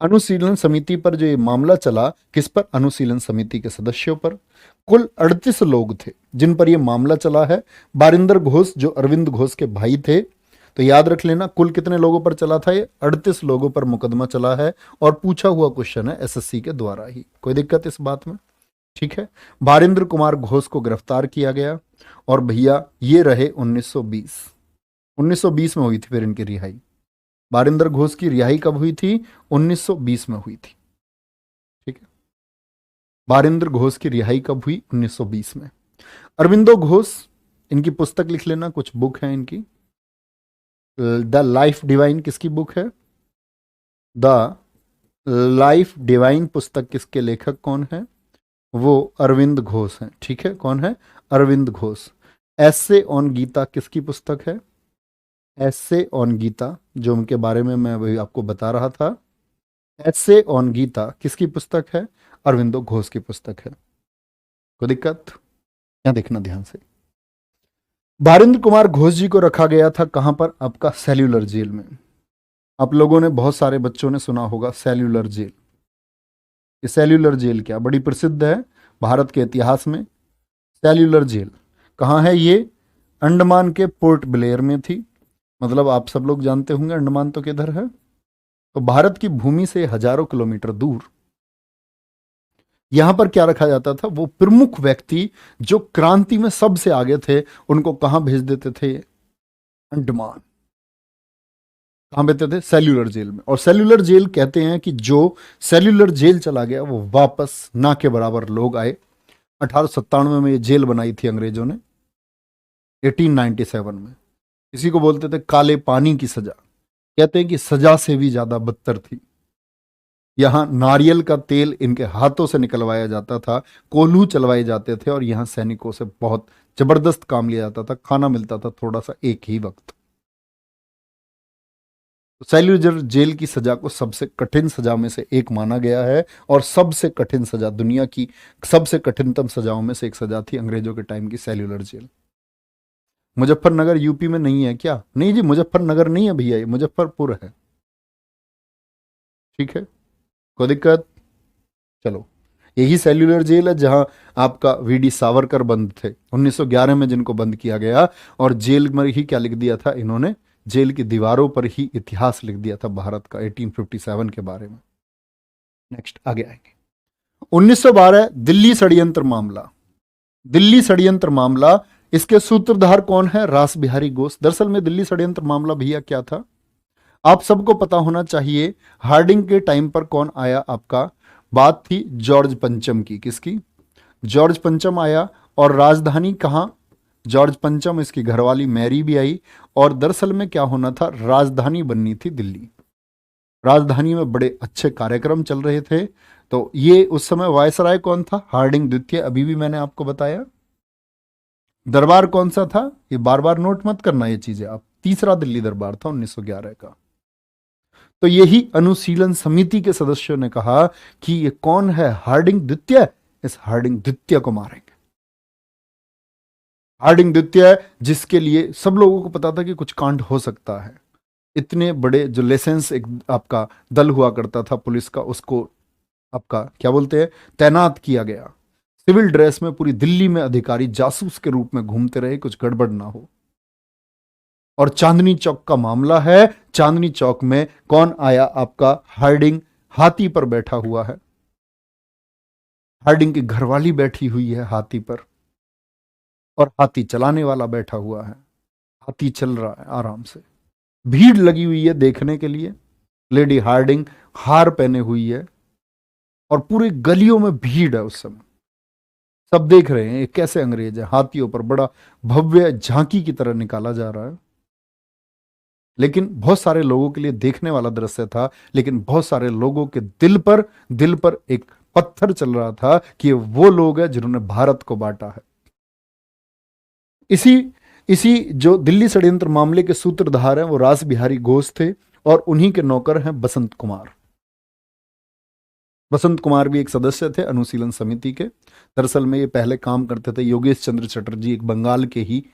अनुशीलन समिति पर जो ये मामला चला, किस पर? अनुशीलन समिति के सदस्यों पर। कुल 38 लोग थे जिन पर यह मामला चला है। बारिंदर घोष जो अरविंद घोष के भाई थे, तो याद रख लेना कुल कितने लोगों पर चला था? ये 38 लोगों पर मुकदमा चला है, और पूछा हुआ क्वेश्चन है एसएससी के द्वारा ही। कोई दिक्कत इस बात में? ठीक है। बारिंद्र कुमार घोष को गिरफ्तार किया गया, और भैया ये रहे 1920 में हुई थी फिर इनकी रिहाई। बारिंदर घोष की रिहाई कब हुई थी? 1920 में हुई थी। ठीक है, बारिंदर घोष की रिहाई कब हुई? 1920 में। अरविंदो घोष, इनकी पुस्तक लिख लेना, कुछ बुक है इनकी। द लाइफ डिवाइन किसकी बुक है? द लाइफ डिवाइन पुस्तक किसके लेखक कौन है? वो अरविंद घोष हैं। ठीक है, कौन है? अरविंद घोष। एसे ऑन गीता किसकी पुस्तक है? एसे ऑन गीता, जो उनके बारे में मैं वही आपको बता रहा था। एसे ऑन गीता किसकी पुस्तक है? अरविंदो घोष की पुस्तक है। कोई दिक्कत? यहाँ देखना ध्यान से। बारिंद्र कुमार घोष जी को रखा गया था कहां पर? आपका सेल्यूलर जेल में। आप लोगों ने, बहुत सारे बच्चों ने सुना होगा सेल्यूलर जेल। ये सेल्यूलर जेल क्या बड़ी प्रसिद्ध है भारत के इतिहास में। सेल्यूलर जेल कहाँ है? ये अंडमान के पोर्ट ब्लेयर में थी। मतलब आप सब लोग जानते होंगे अंडमान तो किधर है, तो भारत की भूमि से हजारों किलोमीटर दूर। यहां पर क्या रखा जाता था? वो प्रमुख व्यक्ति जो क्रांति में सबसे आगे थे, उनको कहां भेज देते थे? अंडमान। कहां भेजते थे? सेल्यूलर जेल में। और सेल्यूलर जेल कहते हैं कि जो सेल्यूलर जेल चला गया वो वापस ना के बराबर लोग आए। 1897 में ये जेल बनाई थी अंग्रेजों ने, 1897 में। इसी को बोलते थे काले पानी की सजा। कहते हैं कि सजा से भी ज्यादा बदतर थी। यहां नारियल का तेल इनके हाथों से निकलवाया जाता था, कोल्हू चलवाए जाते थे, और यहां सैनिकों से बहुत जबरदस्त काम लिया जाता था। खाना मिलता था थोड़ा सा एक ही वक्त। सेल्यूलर जेल की सजा को सबसे कठिन सजा में से एक माना गया है, और सबसे कठिन सजा, दुनिया की सबसे कठिनतम सजाओं में से एक सजा थी अंग्रेजों के टाइम की सेल्यूलर जेल। मुजफ्फरनगर यूपी में नहीं है क्या? नहीं जी, मुजफ्फरनगर नहीं है भैया, ये मुजफ्फरपुर है। ठीक है, कोई दिक्कत? चलो, यही सेल्यूलर जेल है जहां आपका वीडी सावरकर बंद थे 1911 में, जिनको बंद किया गया। और जेल में ही क्या लिख दिया था इन्होंने? जेल की दीवारों पर ही इतिहास लिख दिया था भारत का 1857 के बारे में। नेक्स्ट आगे आएंगे। 1912 दिल्ली षड्यंत्र मामला। दिल्ली षड्यंत्र मामला, इसके सूत्रधार कौन है? रास बिहारी घोष। दरअसल में दिल्ली षड्यंत्र मामला भैया क्या था, आप सबको पता होना चाहिए। हार्डिंग के टाइम पर कौन आया आपका? बात थी जॉर्ज पंचम की। किसकी? जॉर्ज पंचम आया। और राजधानी कहां? जॉर्ज पंचम, इसकी घरवाली मैरी भी आई। और दरअसल में क्या होना था? राजधानी बननी थी दिल्ली। राजधानी में बड़े अच्छे कार्यक्रम चल रहे थे। तो ये उस समय वायसराय कौन था? हार्डिंग द्वितीय। अभी भी मैंने आपको बताया। दरबार कौन सा था? ये बार बार नोट मत करना ये चीजें आप। तीसरा दिल्ली दरबार था 1911 का। तो यही अनुशीलन समिति के सदस्यों ने कहा कि ये कौन है? हार्डिंग द्वितीय। इस हार्डिंग द्वितीय को मारेंगे। हार्डिंग द्वितीय, जिसके लिए सब लोगों को पता था कि कुछ कांड हो सकता है। इतने बड़े जो लाइसेंस एक आपका दल हुआ करता था पुलिस का, उसको आपका क्या बोलते हैं, तैनात किया गया। सिविल ड्रेस में पूरी दिल्ली में अधिकारी जासूस के रूप में घूमते रहे, कुछ गड़बड़ ना हो। और चांदनी चौक का मामला है। चांदनी चौक में कौन आया आपका? हार्डिंग हाथी पर बैठा हुआ है। हार्डिंग की घरवाली बैठी हुई है हाथी पर, और हाथी चलाने वाला बैठा हुआ है। हाथी चल रहा है आराम से। भीड़ लगी हुई है देखने के लिए। लेडी हार्डिंग हार पहने हुई है और पूरी गलियों में भीड़ है उस समय। सब देख रहे हैं ये कैसे अंग्रेज है, हाथियों पर बड़ा भव्य झांकी की तरह निकाला जा रहा है। लेकिन बहुत सारे लोगों के लिए देखने वाला दृश्य था, लेकिन बहुत सारे लोगों के दिल पर एक पत्थर चल रहा था कि वो लोग हैं जिन्होंने भारत को बांटा है। इसी इसी जो दिल्ली षड्यंत्र मामले के सूत्रधार हैं वो रास बिहारी घोष थे और उन्हीं के नौकर हैं बसंत कुमार। बसंत कुमार भी एक सदस्य थे अनुशीलन समिति के। दरअसल में ये पहले काम करते थे, योगेश चंद्र चटर्जी एक बंगाल के ही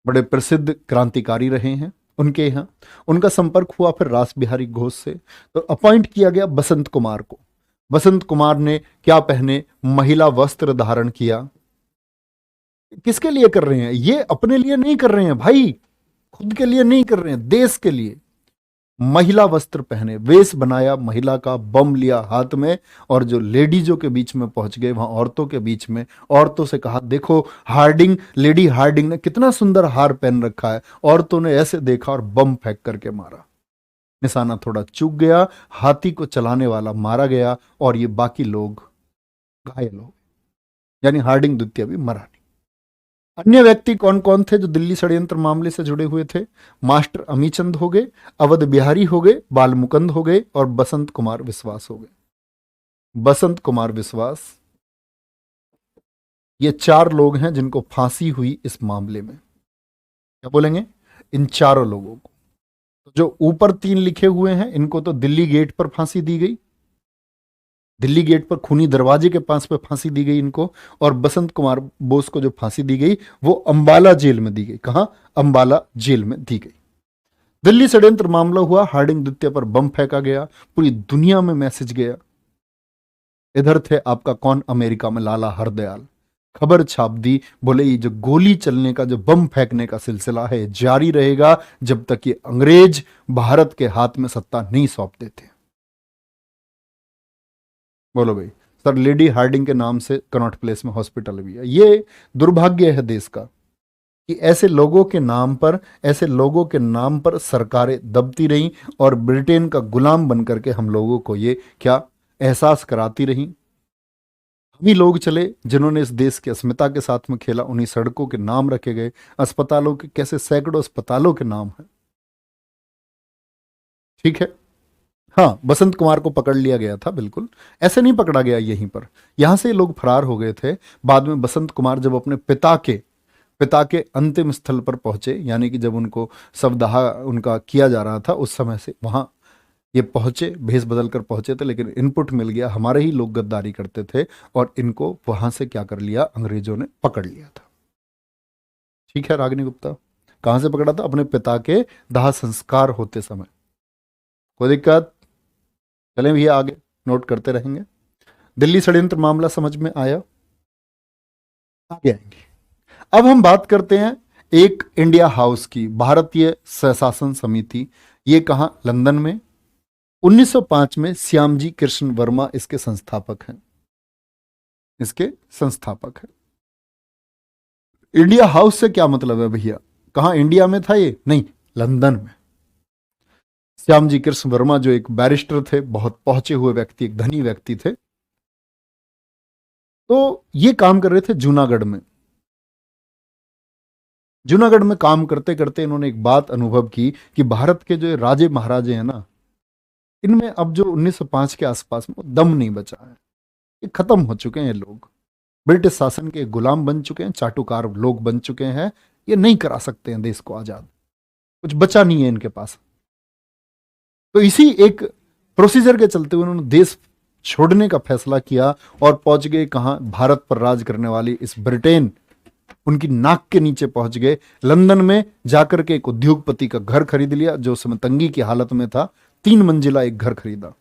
बड़े प्रसिद्ध क्रांतिकारी रहे हैं, उनके यहाँ उनका संपर्क हुआ फिर रास बिहारी घोष से। तो अपॉइंट किया गया बसंत कुमार को। बसंत कुमार ने क्या पहने, महिला वस्त्र धारण किया। किसके लिए कर रहे हैं ये? अपने लिए नहीं कर रहे हैं भाई, खुद के लिए नहीं कर रहे हैं, देश के लिए। महिला वस्त्र पहने, वेश बनाया महिला का, बम लिया हाथ में और जो लेडीजों के बीच में पहुंच गए, वहां औरतों के बीच में, औरतों से कहा देखो हार्डिंग, लेडी हार्डिंग ने कितना सुंदर हार पहन रखा है। औरतों ने ऐसे देखा और बम फेंक करके मारा। निशाना थोड़ा चूक गया, हाथी को चलाने वाला मारा गया और ये बाकी लोग घायल हो गए, यानी हार्डिंग द्वितीय भी मरा नहीं। अन्य व्यक्ति कौन कौन थे जो दिल्ली षड्यंत्र मामले से जुड़े हुए थे? मास्टर अमीचंद हो गए, अवध बिहारी हो गए, बालमुकुंद हो गए और बसंत कुमार विश्वास हो गए। बसंत कुमार विश्वास, ये 4 लोग हैं जिनको फांसी हुई इस मामले में। क्या बोलेंगे? इन चारों लोगों को, तो जो ऊपर 3 लिखे हुए हैं इनको तो दिल्ली गेट पर फांसी दी गई, दिल्ली गेट पर खूनी दरवाजे के पास पे फांसी दी गई इनको। और बसंत कुमार बोस को जो फांसी दी गई वो अंबाला जेल में दी गई। कहां? अंबाला जेल में दी गई। दिल्ली षड्यंत्र मामला हुआ, हार्डिंग द्वितीय पर बम फेंका गया, पूरी दुनिया में मैसेज गया। इधर थे आपका कौन? अमेरिका में लाला हरदयाल, खबर छाप दी, बोले ये जो गोली चलने का, जो बम फेंकने का सिलसिला है जारी रहेगा जब तक ये अंग्रेज भारत के हाथ में सत्ता नहीं सौंप देते। बोलो भाई। सर लेडी हार्डिंग के नाम से कनॉट प्लेस में हॉस्पिटल भी है। ये दुर्भाग्य है देश का कि ऐसे लोगों के नाम पर, ऐसे लोगों के नाम पर सरकारें दबती रहीं और ब्रिटेन का गुलाम बन करके हम लोगों को ये क्या एहसास कराती रहीं। हम ही लोग चले जिन्होंने इस देश की अस्मिता के साथ में खेला, उन्हीं सड़कों के नाम रखे गए, अस्पतालों के कैसे सैकड़ों अस्पतालों के नाम हैं। ठीक है, हाँ बसंत कुमार को पकड़ लिया गया था, बिल्कुल ऐसे नहीं पकड़ा गया यहीं पर, यहां से लोग फरार हो गए थे। बाद में बसंत कुमार जब अपने पिता के अंतिम स्थल पर पहुंचे, यानी कि जब उनको शवदाह उनका किया जा रहा था, उस समय से वहां ये पहुंचे, भेष बदल कर पहुंचे थे। लेकिन इनपुट मिल गया, हमारे ही लोग गद्दारी करते थे और इनको वहां से क्या कर लिया, अंग्रेजों ने पकड़ लिया था। ठीक है रागिनी गुप्ता, कहां से पकड़ा था? अपने पिता के दाह संस्कार होते समय। कोई दिक्कत? चलें भैया आगे, नोट करते रहेंगे। दिल्ली षड्यंत्र मामला समझ में आया, आगे आएंगे। अब हम बात करते हैं एक इंडिया हाउस की, भारतीय स्वशासन समिति। ये कहां? लंदन में। 1905 में श्यामजी कृष्ण वर्मा इसके संस्थापक हैं, इसके संस्थापक हैं। इंडिया हाउस से क्या मतलब है भैया? कहां इंडिया में था ये? नहीं, लंदन में। श्यामजी कृष्ण वर्मा जो एक बैरिस्टर थे, बहुत पहुंचे हुए व्यक्ति, एक धनी व्यक्ति थे, तो ये काम कर रहे थे जूनागढ़ में। जूनागढ़ में काम करते करते इन्होंने एक बात अनुभव की कि भारत के जो राजे महाराजे हैं ना, इनमें अब जो 1905 के आसपास में दम नहीं बचा है, ये खत्म हो चुके हैं। ये लोग ब्रिटिश शासन के गुलाम बन चुके हैं, चाटुकार लोग बन चुके हैं, ये नहीं करा सकते हैं देश को आजाद, कुछ बचा नहीं है इनके पास। तो इसी एक प्रोसीजर के चलते हुए उन्होंने देश छोड़ने का फैसला किया और पहुंच गए कहां? भारत पर राज करने वाली इस ब्रिटेन, उनकी नाक के नीचे पहुंच गए। लंदन में जाकर के एक उद्योगपति का घर खरीद लिया जो उस समय तंगी की हालत में था। 3 मंजिला एक घर खरीदा।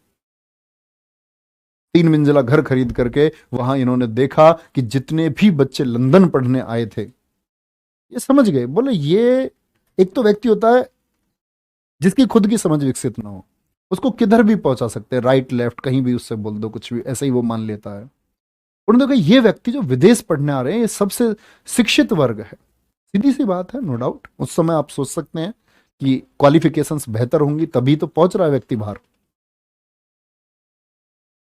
3 मंजिला घर खरीद करके वहां इन्होंने देखा कि जितने भी बच्चे लंदन पढ़ने आए थे, ये समझ गए, बोले ये एक तो व्यक्ति होता है जिसकी खुद की समझ विकसित ना हो, उसको किधर भी पहुंचा सकते हैं, राइट लेफ्ट कहीं भी उससे बोल दो कुछ भी, ऐसा ही वो मान लेता है। उन्होंने देखा ये व्यक्ति जो विदेश पढ़ने आ रहे हैं ये सबसे शिक्षित वर्ग है। सीधी सी बात है, नो डाउट। उस समय आप सोच सकते हैं कि क्वालिफिकेशंस बेहतर होंगी तभी तो पहुंच रहा है व्यक्ति बाहर।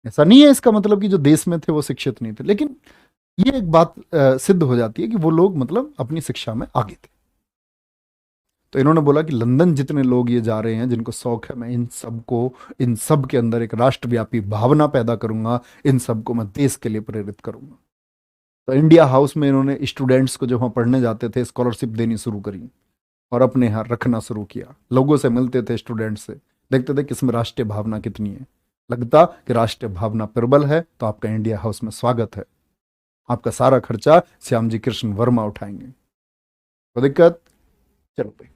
ऐसा नहीं है इसका मतलब कि जो देश में थे वो शिक्षित नहीं थे, लेकिन ये एक बात सिद्ध हो जाती है कि वो लोग मतलब अपनी शिक्षा में आगे थे। तो इन्होंने बोला कि लंदन जितने लोग ये जा रहे हैं जिनको शौक है, मैं इन सबको, इन सब के अंदर एक राष्ट्रव्यापी भावना पैदा करूंगा, इन सबको मैं देश के लिए प्रेरित करूंगा। तो इंडिया हाउस में इन्होंने स्टूडेंट्स को जो वहाँ पढ़ने जाते थे स्कॉलरशिप देनी शुरू करी और अपने यहाँ रखना शुरू किया। लोगों से मिलते थे, स्टूडेंट से, देखते थे किसमें राष्ट्रीय भावना कितनी है। लगता कि राष्ट्रीय भावना प्रबल है तो आपका इंडिया हाउस में स्वागत है, आपका सारा खर्चा श्याम जी कृष्ण वर्मा उठाएंगे। तो दिक्कत, चलो भाई।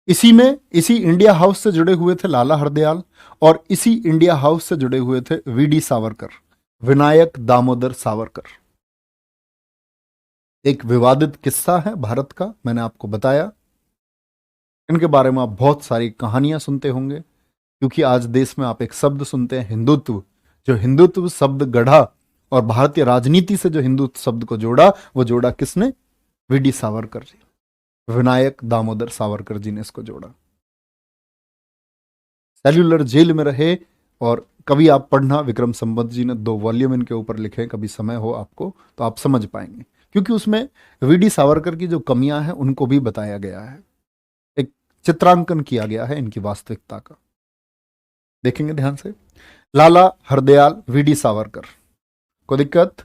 इसी इंडिया हाउस से जुड़े हुए थे लाला हरदयाल, और इसी इंडिया हाउस से जुड़े हुए थे वीडी सावरकर, विनायक दामोदर सावरकर। एक विवादित किस्सा है भारत का, मैंने आपको बताया। इनके बारे में आप बहुत सारी कहानियां सुनते होंगे, क्योंकि आज देश में आप एक शब्द सुनते हैं हिंदुत्व। जो हिंदुत्व शब्द गढ़ा और भारतीय राजनीति से जो हिंदुत्व शब्द को जोड़ा, वो जोड़ा किसने? वीडी सावरकर जी, विनायक दामोदर सावरकर जी ने इसको जोड़ा। सेल्युलर जेल में रहे, और कभी आप पढ़ना, विक्रम संपत जी ने 2 वॉल्यूम इनके ऊपर लिखे, कभी समय हो आपको तो आप समझ पाएंगे, क्योंकि उसमें वीडी सावरकर की जो कमियां हैं उनको भी बताया गया है, एक चित्रांकन किया गया है इनकी वास्तविकता का। देखेंगे ध्यान से। लाला हरदयाल वीडी सावरकर को दिक्कत,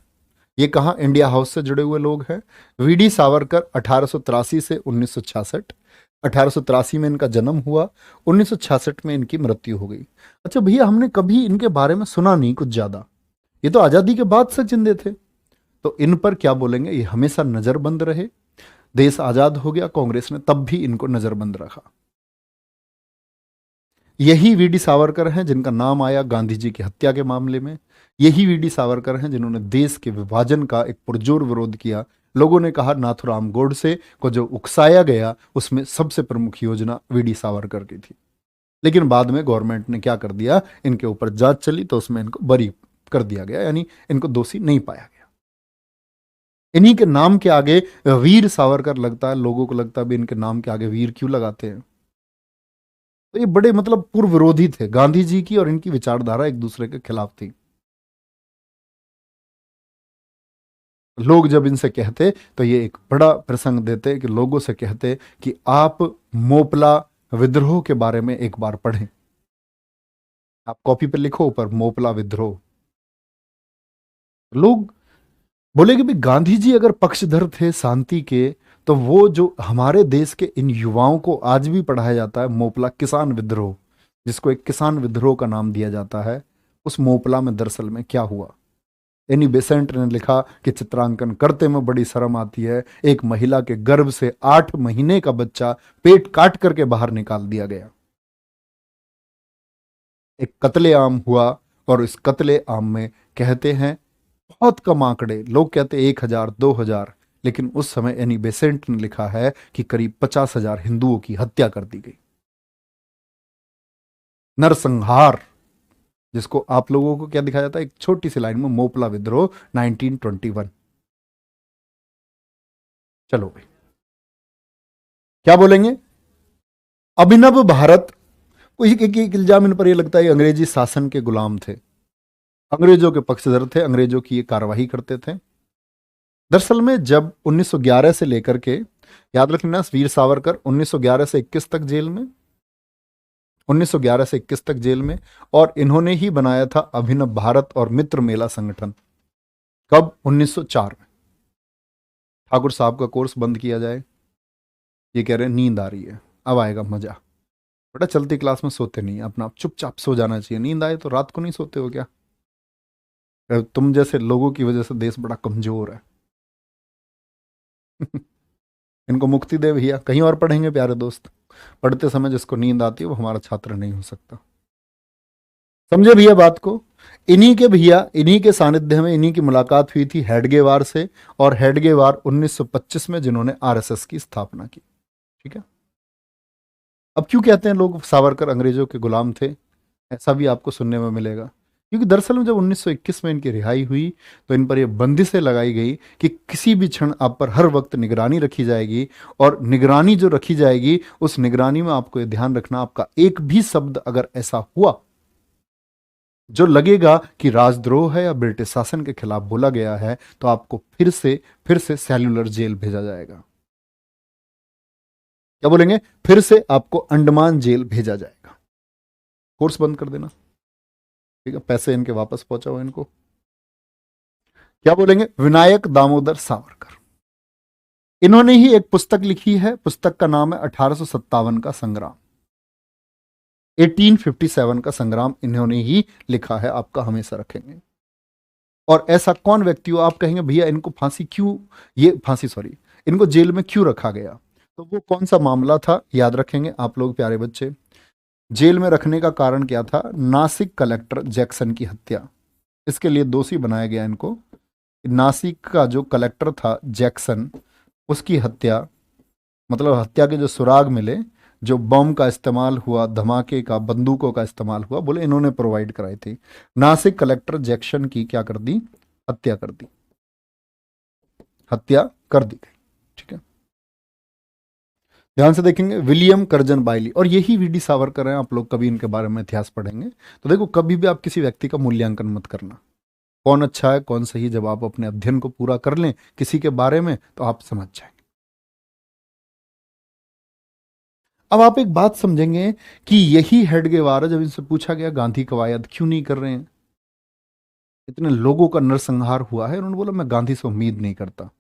ये कहां? इंडिया हाउस से जुड़े हुए लोग हैं। वीडी सावरकर 1883 से 1966, 1883 में इनका जन्म हुआ, 1966 में इनकी मृत्यु हो गई। अच्छा भैया, हमने कभी इनके बारे में सुना नहीं कुछ ज्यादा, ये तो आजादी के बाद से जिंदे थे, तो इन पर क्या बोलेंगे? ये हमेशा नजरबंद रहे। देश आजाद हो गया, कांग्रेस ने तब भी इनको नजरबंद रखा। यही वीडी सावरकर हैं जिनका नाम आया गांधी जी की हत्या के मामले में। यही वीडी सावरकर हैं जिन्होंने देश के विभाजन का एक पुरजोर विरोध किया। लोगों ने कहा नाथुराम गोडसे को जो उकसाया गया उसमें सबसे प्रमुख योजना वीडी सावरकर की थी। लेकिन बाद में गवर्नमेंट ने क्या कर दिया, इनके ऊपर जांच चली तो उसमें इनको बरी कर दिया गया, यानी इनको दोषी नहीं पाया गया। इन्हीं के नाम के आगे वीर सावरकर लगता है, लोगों को लगता है भी इनके नाम के आगे वीर क्यों लगाते हैं। तो ये बड़े मतलब पूर्व विरोधी थे, गांधी जी की और इनकी विचारधारा एक दूसरे के खिलाफ थी। लोग जब इनसे कहते तो ये एक बड़ा प्रसंग देते कि लोगों से कहते कि आप मोपला विद्रोह के बारे में एक बार पढ़ें। आप कॉपी पे लिखो ऊपर मोपला विद्रोह। लोग बोले कि भाई गांधी जी अगर पक्षधर थे शांति के, तो वो जो हमारे देश के इन युवाओं को आज भी पढ़ाया जाता है मोपला किसान विद्रोह, जिसको एक किसान विद्रोह का नाम दिया जाता है, उस मोपला में दरअसल में क्या हुआ। एनी बेसेंट ने लिखा कि चित्रांकन करते में बड़ी शर्म आती है, एक महिला के गर्भ से 8 महीने का बच्चा पेट काट करके बाहर निकाल दिया गया। एक कत्लेआम हुआ, और इस कत्लेआम में कहते हैं बहुत कम आंकड़े, लोग कहते 1000 2000, लेकिन उस समय एनी बेसेंट ने लिखा है कि करीब 50,000 हिंदुओं की हत्या कर दी गई। नरसंहार, जिसको आप लोगों को क्या दिखाया जाता है, एक छोटी सी लाइन में मोपला विद्रोह 1921। चलो भाई, क्या बोलेंगे? अभिनव भारत को एक इल्जाम इन पर यह लगता है अंग्रेजी शासन के गुलाम थे, अंग्रेजों के पक्षधर थे, अंग्रेजों की ये कार्रवाई करते थे। दरअसल में जब 1911 से लेकर के, याद रखना, वीर सावरकर 1911 से 21 तक जेल में, 1911 से 21 तक जेल में, और इन्होंने ही बनाया था अभिनव भारत और मित्र मेला संगठन। कब? 1904 में। ठाकुर साहब का कोर्स बंद किया जाए, ये कह रहे हैं नींद आ रही है, अब आएगा मजा। बेटा चलती क्लास में सोते नहीं, अपना चुपचाप सो जाना चाहिए। नींद आए तो रात को नहीं सोते हो क्या? तुम जैसे लोगों की वजह से देश बड़ा कमजोर है। इनको मुक्ति दे भैया, कहीं और पढ़ेंगे प्यारे दोस्त। पढ़ते समय जिसको नींद आती है वो हमारा छात्र नहीं हो सकता। समझे भैया बात को? इन्हीं के भैया, इन्हीं के सानिध्य में इन्हीं की मुलाकात हुई थी हेडगेवार से, और हेडगेवार 1925 में जिन्होंने आरएसएस की स्थापना की। ठीक है। अब क्यों कहते हैं लोग सावरकर अंग्रेजों के गुलाम थे? ऐसा भी आपको सुनने में मिलेगा, क्योंकि दरअसल में जब 1921 में इनकी रिहाई हुई तो इन पर यह बंदिशें लगाई गई कि किसी भी क्षण आप पर हर वक्त निगरानी रखी जाएगी, और निगरानी जो रखी जाएगी उस निगरानी में आपको यह ध्यान रखना, आपका एक भी शब्द अगर ऐसा हुआ जो लगेगा कि राजद्रोह है या ब्रिटिश शासन के खिलाफ बोला गया है, तो आपको फिर से सेल्युलर जेल भेजा जाएगा। क्या बोलेंगे? फिर से आपको अंडमान जेल भेजा जाएगा। कोर्स बंद कर देना, ठीक है, पैसे इनके वापस पहुंचाओ इनको। क्या बोलेंगे? विनायक दामोदर सावरकर, इन्होंने ही एक पुस्तक लिखी है, पुस्तक का नाम है 1857 का संग्राम। 1857 का संग्राम इन्होंने ही लिखा है, आपका हमेशा रखेंगे। और ऐसा कौन व्यक्ति हो, आप कहेंगे भैया इनको फांसी क्यों, ये फांसी सॉरी, इनको जेल में क्यों रखा गया, तो वो कौन सा मामला था, याद रखेंगे आप लोग प्यारे बच्चे। जेल में रखने का कारण क्या था? नासिक कलेक्टर जैक्सन की हत्या, इसके लिए दोषी बनाया गया इनको। नासिक का जो कलेक्टर था जैक्सन, उसकी हत्या, मतलब हत्या के जो सुराग मिले, जो बम का इस्तेमाल हुआ, धमाके का, बंदूकों का इस्तेमाल हुआ, बोले इन्होंने प्रोवाइड कराई थी। नासिक कलेक्टर जैक्सन की क्या कर दी? हत्या कर दी, हत्या कर दी गई, ठीक है। ध्यान से देखेंगे, विलियम कर्जन बाइली, और यही वीडी सावरकर हैं। आप लोग कभी इनके बारे में इतिहास पढ़ेंगे तो देखो, कभी भी आप किसी व्यक्ति का मूल्यांकन मत करना, कौन अच्छा है कौन सही। जब आप अपने अध्ययन को पूरा कर लें किसी के बारे में, तो आप समझ जाएंगे। अब आप एक बात समझेंगे कि यही हेडगेवार, जब इनसे पूछा गया गांधी कवायद क्यों नहीं कर रहे हैं, इतने लोगों का नरसंहार हुआ है, उन्होंने बोला मैं गांधी से उम्मीद नहीं करता।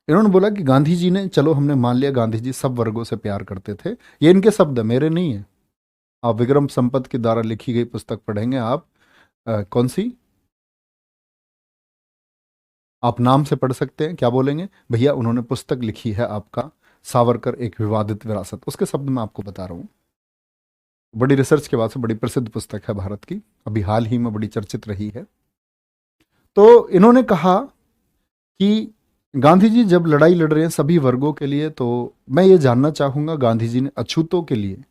इन्होंने बोला कि गांधी जी ने, चलो हमने मान लिया गांधी जी सब वर्गों से प्यार करते थे, ये इनके शब्द है, मेरे नहीं है। आप विक्रम संपत के द्वारा लिखी गई पुस्तक पढ़ेंगे आप, कौन सी, आप नाम से पढ़ सकते हैं। क्या बोलेंगे भैया? उन्होंने पुस्तक लिखी है आपका सावरकर एक विवादित विरासत, उसके शब्द मैं आपको बता रहा हूं। बड़ी रिसर्च के बाद से बड़ी प्रसिद्ध पुस्तक है भारत की, अभी हाल ही में बड़ी चर्चित रही है। तो इन्होंने कहा कि गांधी जी जब लड़ाई लड़ रहे हैं सभी वर्गों के लिए, तो मैं ये जानना चाहूंगा गांधी जी ने अछूतों के लिए,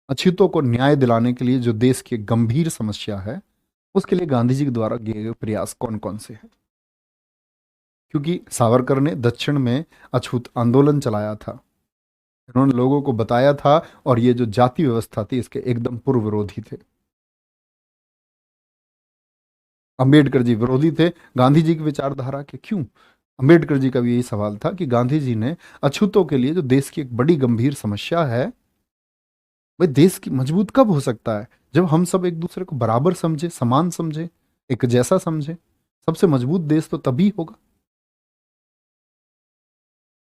अछूतों को न्याय दिलाने के लिए जो देश की एक गंभीर समस्या है, उसके लिए गांधी जी के द्वारा किए गए प्रयास कौन कौन से हैं? क्योंकि सावरकर ने दक्षिण में अछूत आंदोलन चलाया था, इन्होंने लोगों को बताया था, और ये जो जाति व्यवस्था थी इसके एकदम पूर्व विरोधी थे। अंबेडकर जी विरोधी थे गांधी जी की विचारधारा के, क्यों? अंबेडकर जी का भी यही सवाल था कि गांधी जी ने अछूतों के लिए, जो देश की एक बड़ी गंभीर समस्या है, भाई देश की मजबूत कब हो सकता है? जब हम सब एक दूसरे को बराबर समझे, समान समझे, एक जैसा समझे। सबसे मजबूत देश तो तभी होगा।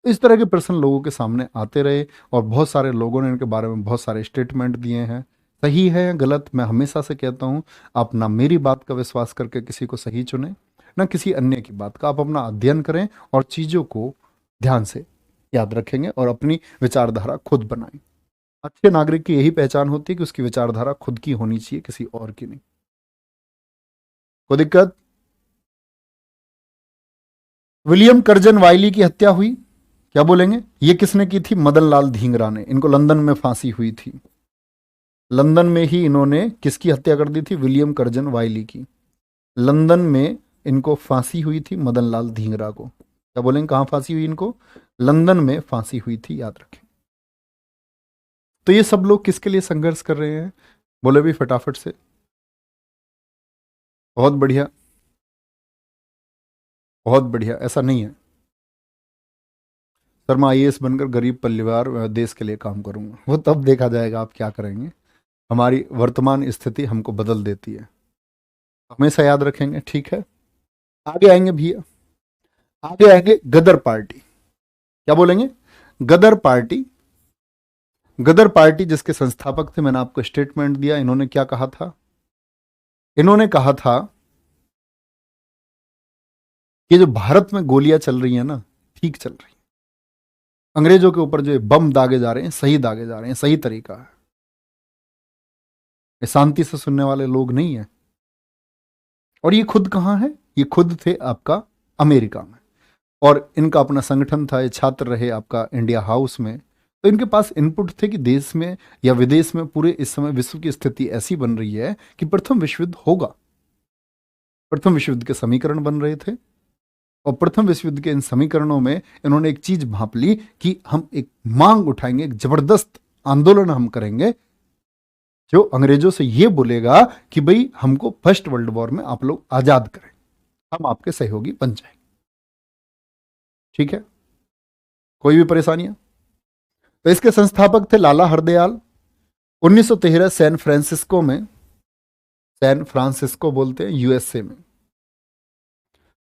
इस तरह के प्रश्न लोगों के सामने आते रहे, और बहुत सारे लोगों ने इनके बारे में बहुत सारे स्टेटमेंट दिए हैं। सही है या गलत, मैं हमेशा से कहता हूं, आप ना मेरी बात का विश्वास करके किसी को सही चुने, ना किसी अन्य की बात का। आप अपना अध्ययन करें और चीज़ों को ध्यान से याद रखेंगे और अपनी विचारधारा खुद बनाएं। अच्छे नागरिक की यही पहचान होती है कि उसकी विचारधारा खुद की होनी चाहिए, किसी और की नहीं। कोई दिक्कत? विलियम कर्जन वाइली की हत्या हुई, क्या बोलेंगे? ये किसने की थी? मदन लाल धींगरा ने। इनको लंदन में फांसी हुई थी, लंदन में ही इन्होंने किसकी हत्या कर दी थी? विलियम कर्जन वाइली की। लंदन में इनको फांसी हुई थी, मदन लाल धींगरा को। क्या बोलेंगे? कहां फांसी हुई इनको? लंदन में फांसी हुई थी, याद रखें। तो ये सब लोग किसके लिए संघर्ष कर रहे हैं? बोले भी फटाफट से। बहुत बढ़िया, बहुत बढ़िया। ऐसा नहीं है सर मैं आईएएस बनकर गरीब परिवार देश के लिए काम करूंगा, वो तब देखा जाएगा आप क्या करेंगे। हमारी वर्तमान स्थिति हमको बदल देती है, हमेशा याद रखेंगे, ठीक है। आगे आएंगे भैया, आगे आएंगे गदर पार्टी। क्या बोलेंगे? गदर पार्टी। गदर पार्टी जिसके संस्थापक थे, मैंने आपको स्टेटमेंट दिया, इन्होंने क्या कहा था? इन्होंने कहा था कि जो भारत में गोलियां चल रही हैं ना, ठीक चल रही हैं, अंग्रेजों के ऊपर जो बम दागे जा रहे हैं सही दागे जा रहे हैं, सही तरीका है, ये शांति से सुनने वाले लोग नहीं है। और ये खुद कहाँ है? ये खुद थे आपका अमेरिका में, और इनका अपना संगठन था, ये छात्र रहे आपका इंडिया हाउस में। तो इनके पास इनपुट थे कि देश में या विदेश में पूरे इस समय विश्व की स्थिति ऐसी बन रही है कि प्रथम विश्व युद्ध होगा। प्रथम विश्व युद्ध के समीकरण बन रहे थे, और प्रथम विश्व युद्ध के इन समीकरणों में इन्होंने एक चीज भांप ली कि हम एक मांग उठाएंगे, एक जबरदस्त आंदोलन हम करेंगे, जो अंग्रेजों से ये बोलेगा कि भाई हमको फर्स्ट वर्ल्ड वॉर में आप लोग आजाद करें, हम आपके सहयोगी बन जाएंगे। ठीक है, कोई भी परेशानियां? तो इसके संस्थापक थे लाला हरदयाल। 1913 सैन फ्रांसिस्को में, सैन फ्रांसिस्को बोलते हैं यूएसए में,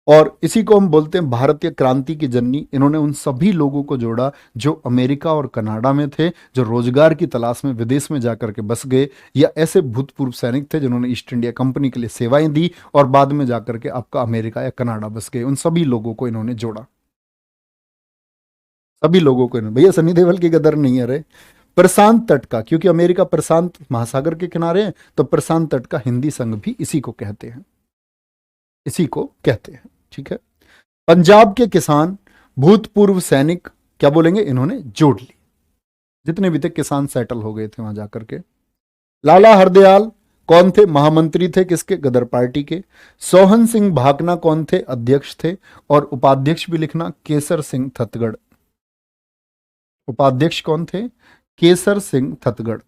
और इसी को हम बोलते हैं भारतीय क्रांति की जननी। इन्होंने उन सभी लोगों को जोड़ा जो अमेरिका और कनाडा में थे, जो रोजगार की तलाश में विदेश में जाकर के बस गए, या ऐसे भूतपूर्व सैनिक थे जिन्होंने ईस्ट इंडिया कंपनी के लिए सेवाएं दी और बाद में जाकर के आपका अमेरिका या कनाडा बस गए। उन सभी लोगों को इन्होंने जोड़ा, सभी लोगों को इन्होंने। भैया सनी देओल की गदर नहीं है रे। प्रशांत तट का, क्योंकि अमेरिका प्रशांत महासागर के किनारे है, तो प्रशांत तट का हिंदी संघ भी इसी को कहते हैं, इसी को कहते हैं। ठीक है, पंजाब के किसान, भूतपूर्व सैनिक, क्या बोलेंगे, इन्होंने जोड़ ली। जितने भी थे किसान सेटल हो गए थे वहां जाकर के। लाला हरदयाल कौन थे? महामंत्री थे किसके? गदर पार्टी के। सोहन सिंह भाकना कौन थे? अध्यक्ष थे। और उपाध्यक्ष भी लिखना, केसर सिंह थतगढ़। उपाध्यक्ष कौन थे? केसर सिंह थतगढ़।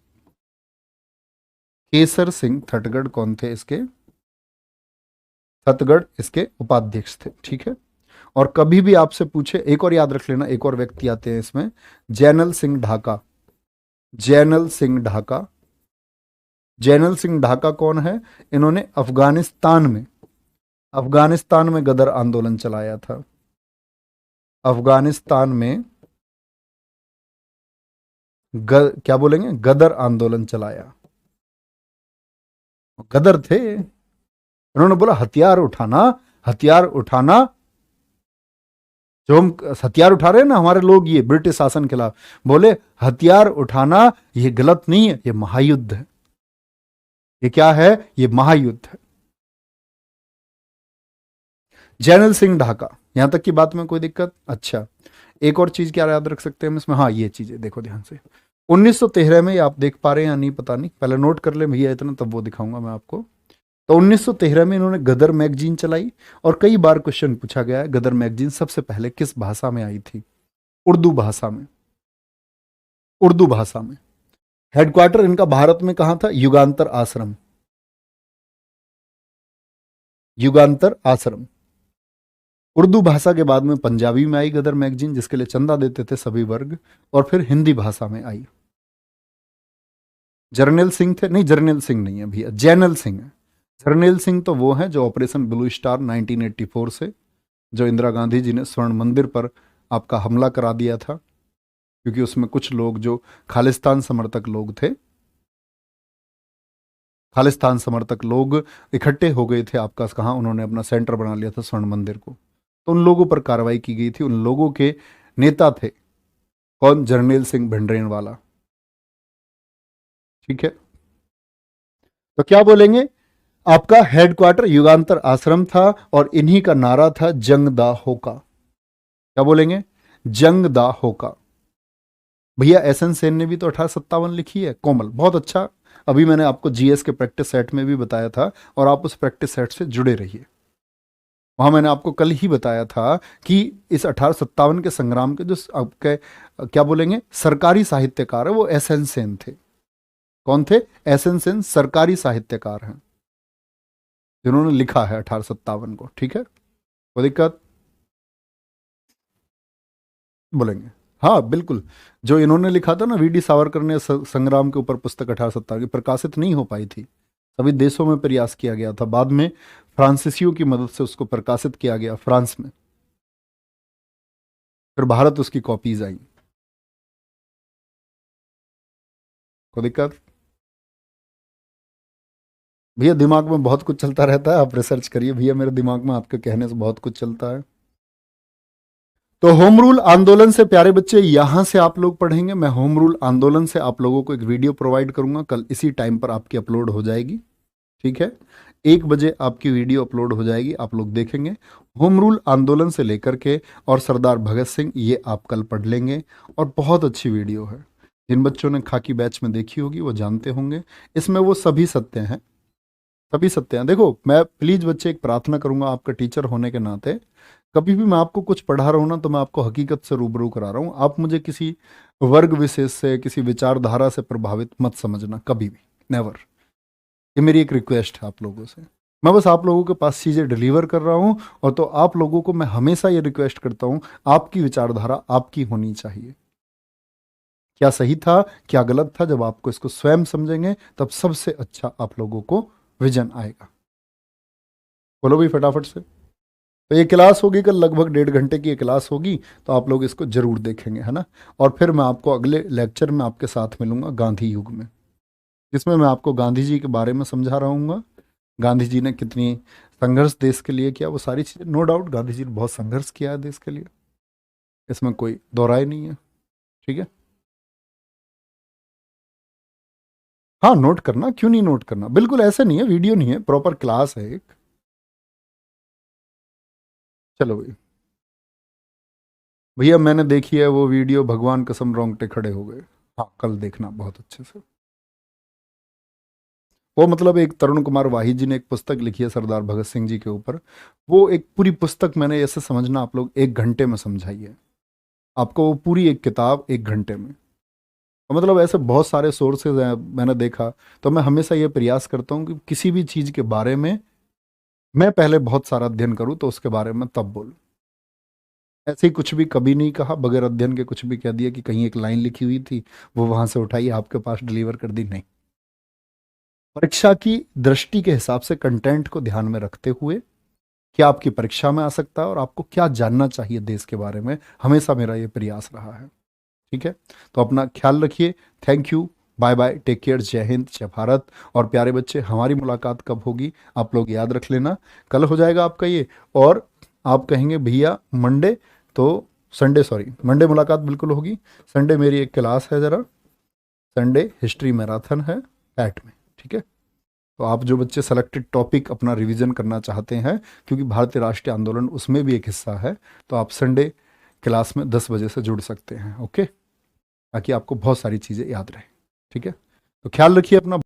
केसर सिंह थतगढ़ कौन थे इसके? थतगढ़ इसके उपाध्यक्ष थे। ठीक है, और कभी भी आपसे पूछे, एक और याद रख लेना, एक और व्यक्ति आते हैं इसमें, जैनल सिंह ढाका। जैनल सिंह ढाका। जैनल सिंह ढाका कौन है? इन्होंने अफगानिस्तान में गदर आंदोलन चलाया था। अफगानिस्तान में क्या बोलेंगे, गदर आंदोलन चलाया। गदर थे, उन्होंने बोला हथियार उठाना, हथियार उठाना। जो हम हथियार उठा रहे हैं ना हमारे लोग, ये ब्रिटिश शासन के खिलाफ, बोले हथियार उठाना ये गलत नहीं है, ये महायुद्ध है। ये क्या है? ये महायुद्ध है। जैनल सिंह ढाका। यहां तक की बात में कोई दिक्कत? अच्छा, एक और चीज क्या याद रख सकते हैं हम इसमें? हाँ, ये चीजें देखो ध्यान से। 1913 में, आप देख पा रहे हैं या नहीं पता नहीं, पहले नोट कर ले भैया इतना, तब वो दिखाऊंगा मैं आपको। तो 1913 में इन्होंने गदर मैगजीन चलाई, और कई बार क्वेश्चन पूछा गया है, गदर मैगजीन सबसे पहले किस भाषा में आई थी? उर्दू भाषा में। उर्दू भाषा में। हेडक्वार्टर इनका भारत में कहां था? युगांतर आश्रम। युगांतर आश्रम। उर्दू भाषा के बाद में पंजाबी में आई गदर मैगजीन, जिसके लिए चंदा देते थे सभी वर्ग, और फिर हिंदी भाषा में आई। जर्नैल सिंह थे? नहीं, जर्नैल सिंह नहीं है भैया, जैनल सिंह है। जर्नैल सिंह तो वो हैं जो ऑपरेशन ब्लू स्टार 1984 से, जो इंदिरा गांधी जी ने स्वर्ण मंदिर पर आपका हमला करा दिया था, क्योंकि उसमें कुछ लोग जो खालिस्तान समर्थक लोग थे, खालिस्तान समर्थक लोग इकट्ठे हो गए थे आपका, कहाँ उन्होंने अपना सेंटर बना लिया था स्वर्ण मंदिर को, तो उन लोगों पर कार्रवाई की गई थी। उन लोगों के नेता थे कौन? जर्नैल सिंह भिंडरेनवाला। ठीक है, तो क्या बोलेंगे, आपका हेडक्वार्टर युगांतर आश्रम था, और इन्हीं का नारा था जंग दा होका। क्या बोलेंगे? जंग दा होका। भैया एसएन सेन ने भी तो 1857 लिखी है, कोमल, बहुत अच्छा। अभी मैंने आपको जीएस के प्रैक्टिस सेट में भी बताया था, और आप उस प्रैक्टिस सेट से जुड़े रहिए। वहां मैंने आपको कल ही बताया था कि इस 1857 के संग्राम के जो आपके क्या बोलेंगे सरकारी साहित्यकार है, वो एसएन सेन थे। कौन थे? एसएन सेन सरकारी साहित्यकार हैं, जिन्होंने लिखा है 1857 को। ठीक है, कोई दिक्कत? बोलेंगे हाँ बिल्कुल। जो इन्होंने लिखा था ना, वीडी सावरकर ने संग्राम के ऊपर पुस्तक 1857 की, प्रकाशित नहीं हो पाई थी, सभी देशों में प्रयास किया गया था, बाद में फ्रांसीसियों की मदद से उसको प्रकाशित किया गया फ्रांस में, फिर भारत उसकी कॉपीज आई। कोई दिक्कत? भैया दिमाग में बहुत कुछ चलता रहता है, आप रिसर्च करिए भैया, मेरे दिमाग में आपके कहने से बहुत कुछ चलता है। तो होम रूल आंदोलन से प्यारे बच्चे यहां से आप लोग पढ़ेंगे। मैं होम रूल आंदोलन से आप लोगों को एक वीडियो प्रोवाइड करूंगा, कल इसी टाइम पर आपकी अपलोड हो जाएगी। ठीक है, 1 बजे आपकी वीडियो अपलोड हो जाएगी, आप लोग देखेंगे। होम रूल आंदोलन से लेकर के और सरदार भगत सिंह, ये आप कल पढ़ लेंगे, और बहुत अच्छी वीडियो है। जिन बच्चों ने खाकी बैच में देखी होगी वो जानते होंगे, इसमें वो सभी सत्य हैं, सभी सत्य हैं। देखो मैं प्लीज बच्चे एक प्रार्थना करूंगा आपका टीचर होने के नाते, कभी भी मैं आपको कुछ पढ़ा रहा हूं ना, तो मैं आपको हकीकत से रूबरू करा रहा हूं। आप मुझे किसी वर्ग विशेष से, किसी विचारधारा से प्रभावित मत समझना कभी भी। नेवर। ये मेरी एक रिक्वेस्ट है आप लोगों से। मैं बस आप लोगों के पास चीज़ें डिलीवर कर रहा हूँ, और तो आप लोगों को मैं हमेशा ये रिक्वेस्ट करता हूँ, आपकी विचारधारा आपकी होनी चाहिए। क्या सही था क्या गलत था, जब आपको इसको स्वयं समझेंगे तब सबसे अच्छा आप लोगों को विजन आएगा। बोलो भाई फटाफट से। तो ये क्लास होगी कल, लगभग 1.5 घंटे की ये क्लास होगी, तो आप लोग इसको जरूर देखेंगे, है ना। और फिर मैं आपको अगले लेक्चर में आपके साथ मिलूंगा गांधी युग में, जिसमें मैं आपको गांधी जी के बारे में समझा रहूँगा। गांधी जी ने कितनी संघर्ष देश के लिए किया, वो सारी चीज़ें। नो डाउट गांधी जी ने बहुत संघर्ष किया है देश के लिए, इसमें कोई दो राय नहीं है। ठीक है, हाँ नोट करना, क्यों नहीं नोट करना, बिल्कुल ऐसा नहीं है, वीडियो नहीं है, प्रॉपर क्लास है एक। चलो भाई, भैया मैंने देखी है वो वीडियो, भगवान कसम रोंगटे खड़े हो गए। हाँ कल देखना बहुत अच्छे से। वो मतलब एक तरुण कुमार वाही जी ने एक पुस्तक लिखी है सरदार भगत सिंह जी के ऊपर। वो एक पूरी पुस्तक मैंने ऐसे समझना, आप लोग 1 घंटे में समझाई है आपको, वो पूरी एक किताब 1 घंटे में। तो मतलब ऐसे बहुत सारे सोर्सेज हैं मैंने देखा। तो मैं हमेशा ये प्रयास करता हूँ कि किसी भी चीज़ के बारे में मैं पहले बहुत सारा अध्ययन करूँ, तो उसके बारे में तब बोलूँ। ऐसे ही कुछ भी कभी नहीं कहा बगैर अध्ययन के, कुछ भी कह दिया कि कहीं एक लाइन लिखी हुई थी वो वहां से उठाई आपके पास डिलीवर कर दी, नहीं। परीक्षा की दृष्टि के हिसाब से कंटेंट को ध्यान में रखते हुए क्या आपकी परीक्षा में आ सकता है और आपको क्या जानना चाहिए देश के बारे में, हमेशा मेरा ये प्रयास रहा है। ठीक है, तो अपना ख्याल रखिए। Thank you, bye bye, take care, Jai Hind, जय भारत। और प्यारे बच्चे, हमारी मुलाकात कब होगी आप लोग याद रख लेना, कल हो जाएगा आपका ये। और आप कहेंगे भैया मंडे, तो संडे, सॉरी मंडे मुलाकात बिल्कुल होगी। संडे मेरी एक क्लास है, ज़रा संडे हिस्ट्री मैराथन है पैट में। ठीक है, तो आप जो बच्चे सेलेक्टेड टॉपिक अपना रिवीजन करना चाहते हैं, क्योंकि भारतीय राष्ट्रीय आंदोलन उसमें भी एक हिस्सा है, तो आप संडे क्लास में 10 बजे से जुड़ सकते हैं। ओके, ताकि आपको बहुत सारी चीज़ें याद रहे। ठीक है, तो ख्याल रखिए अपना।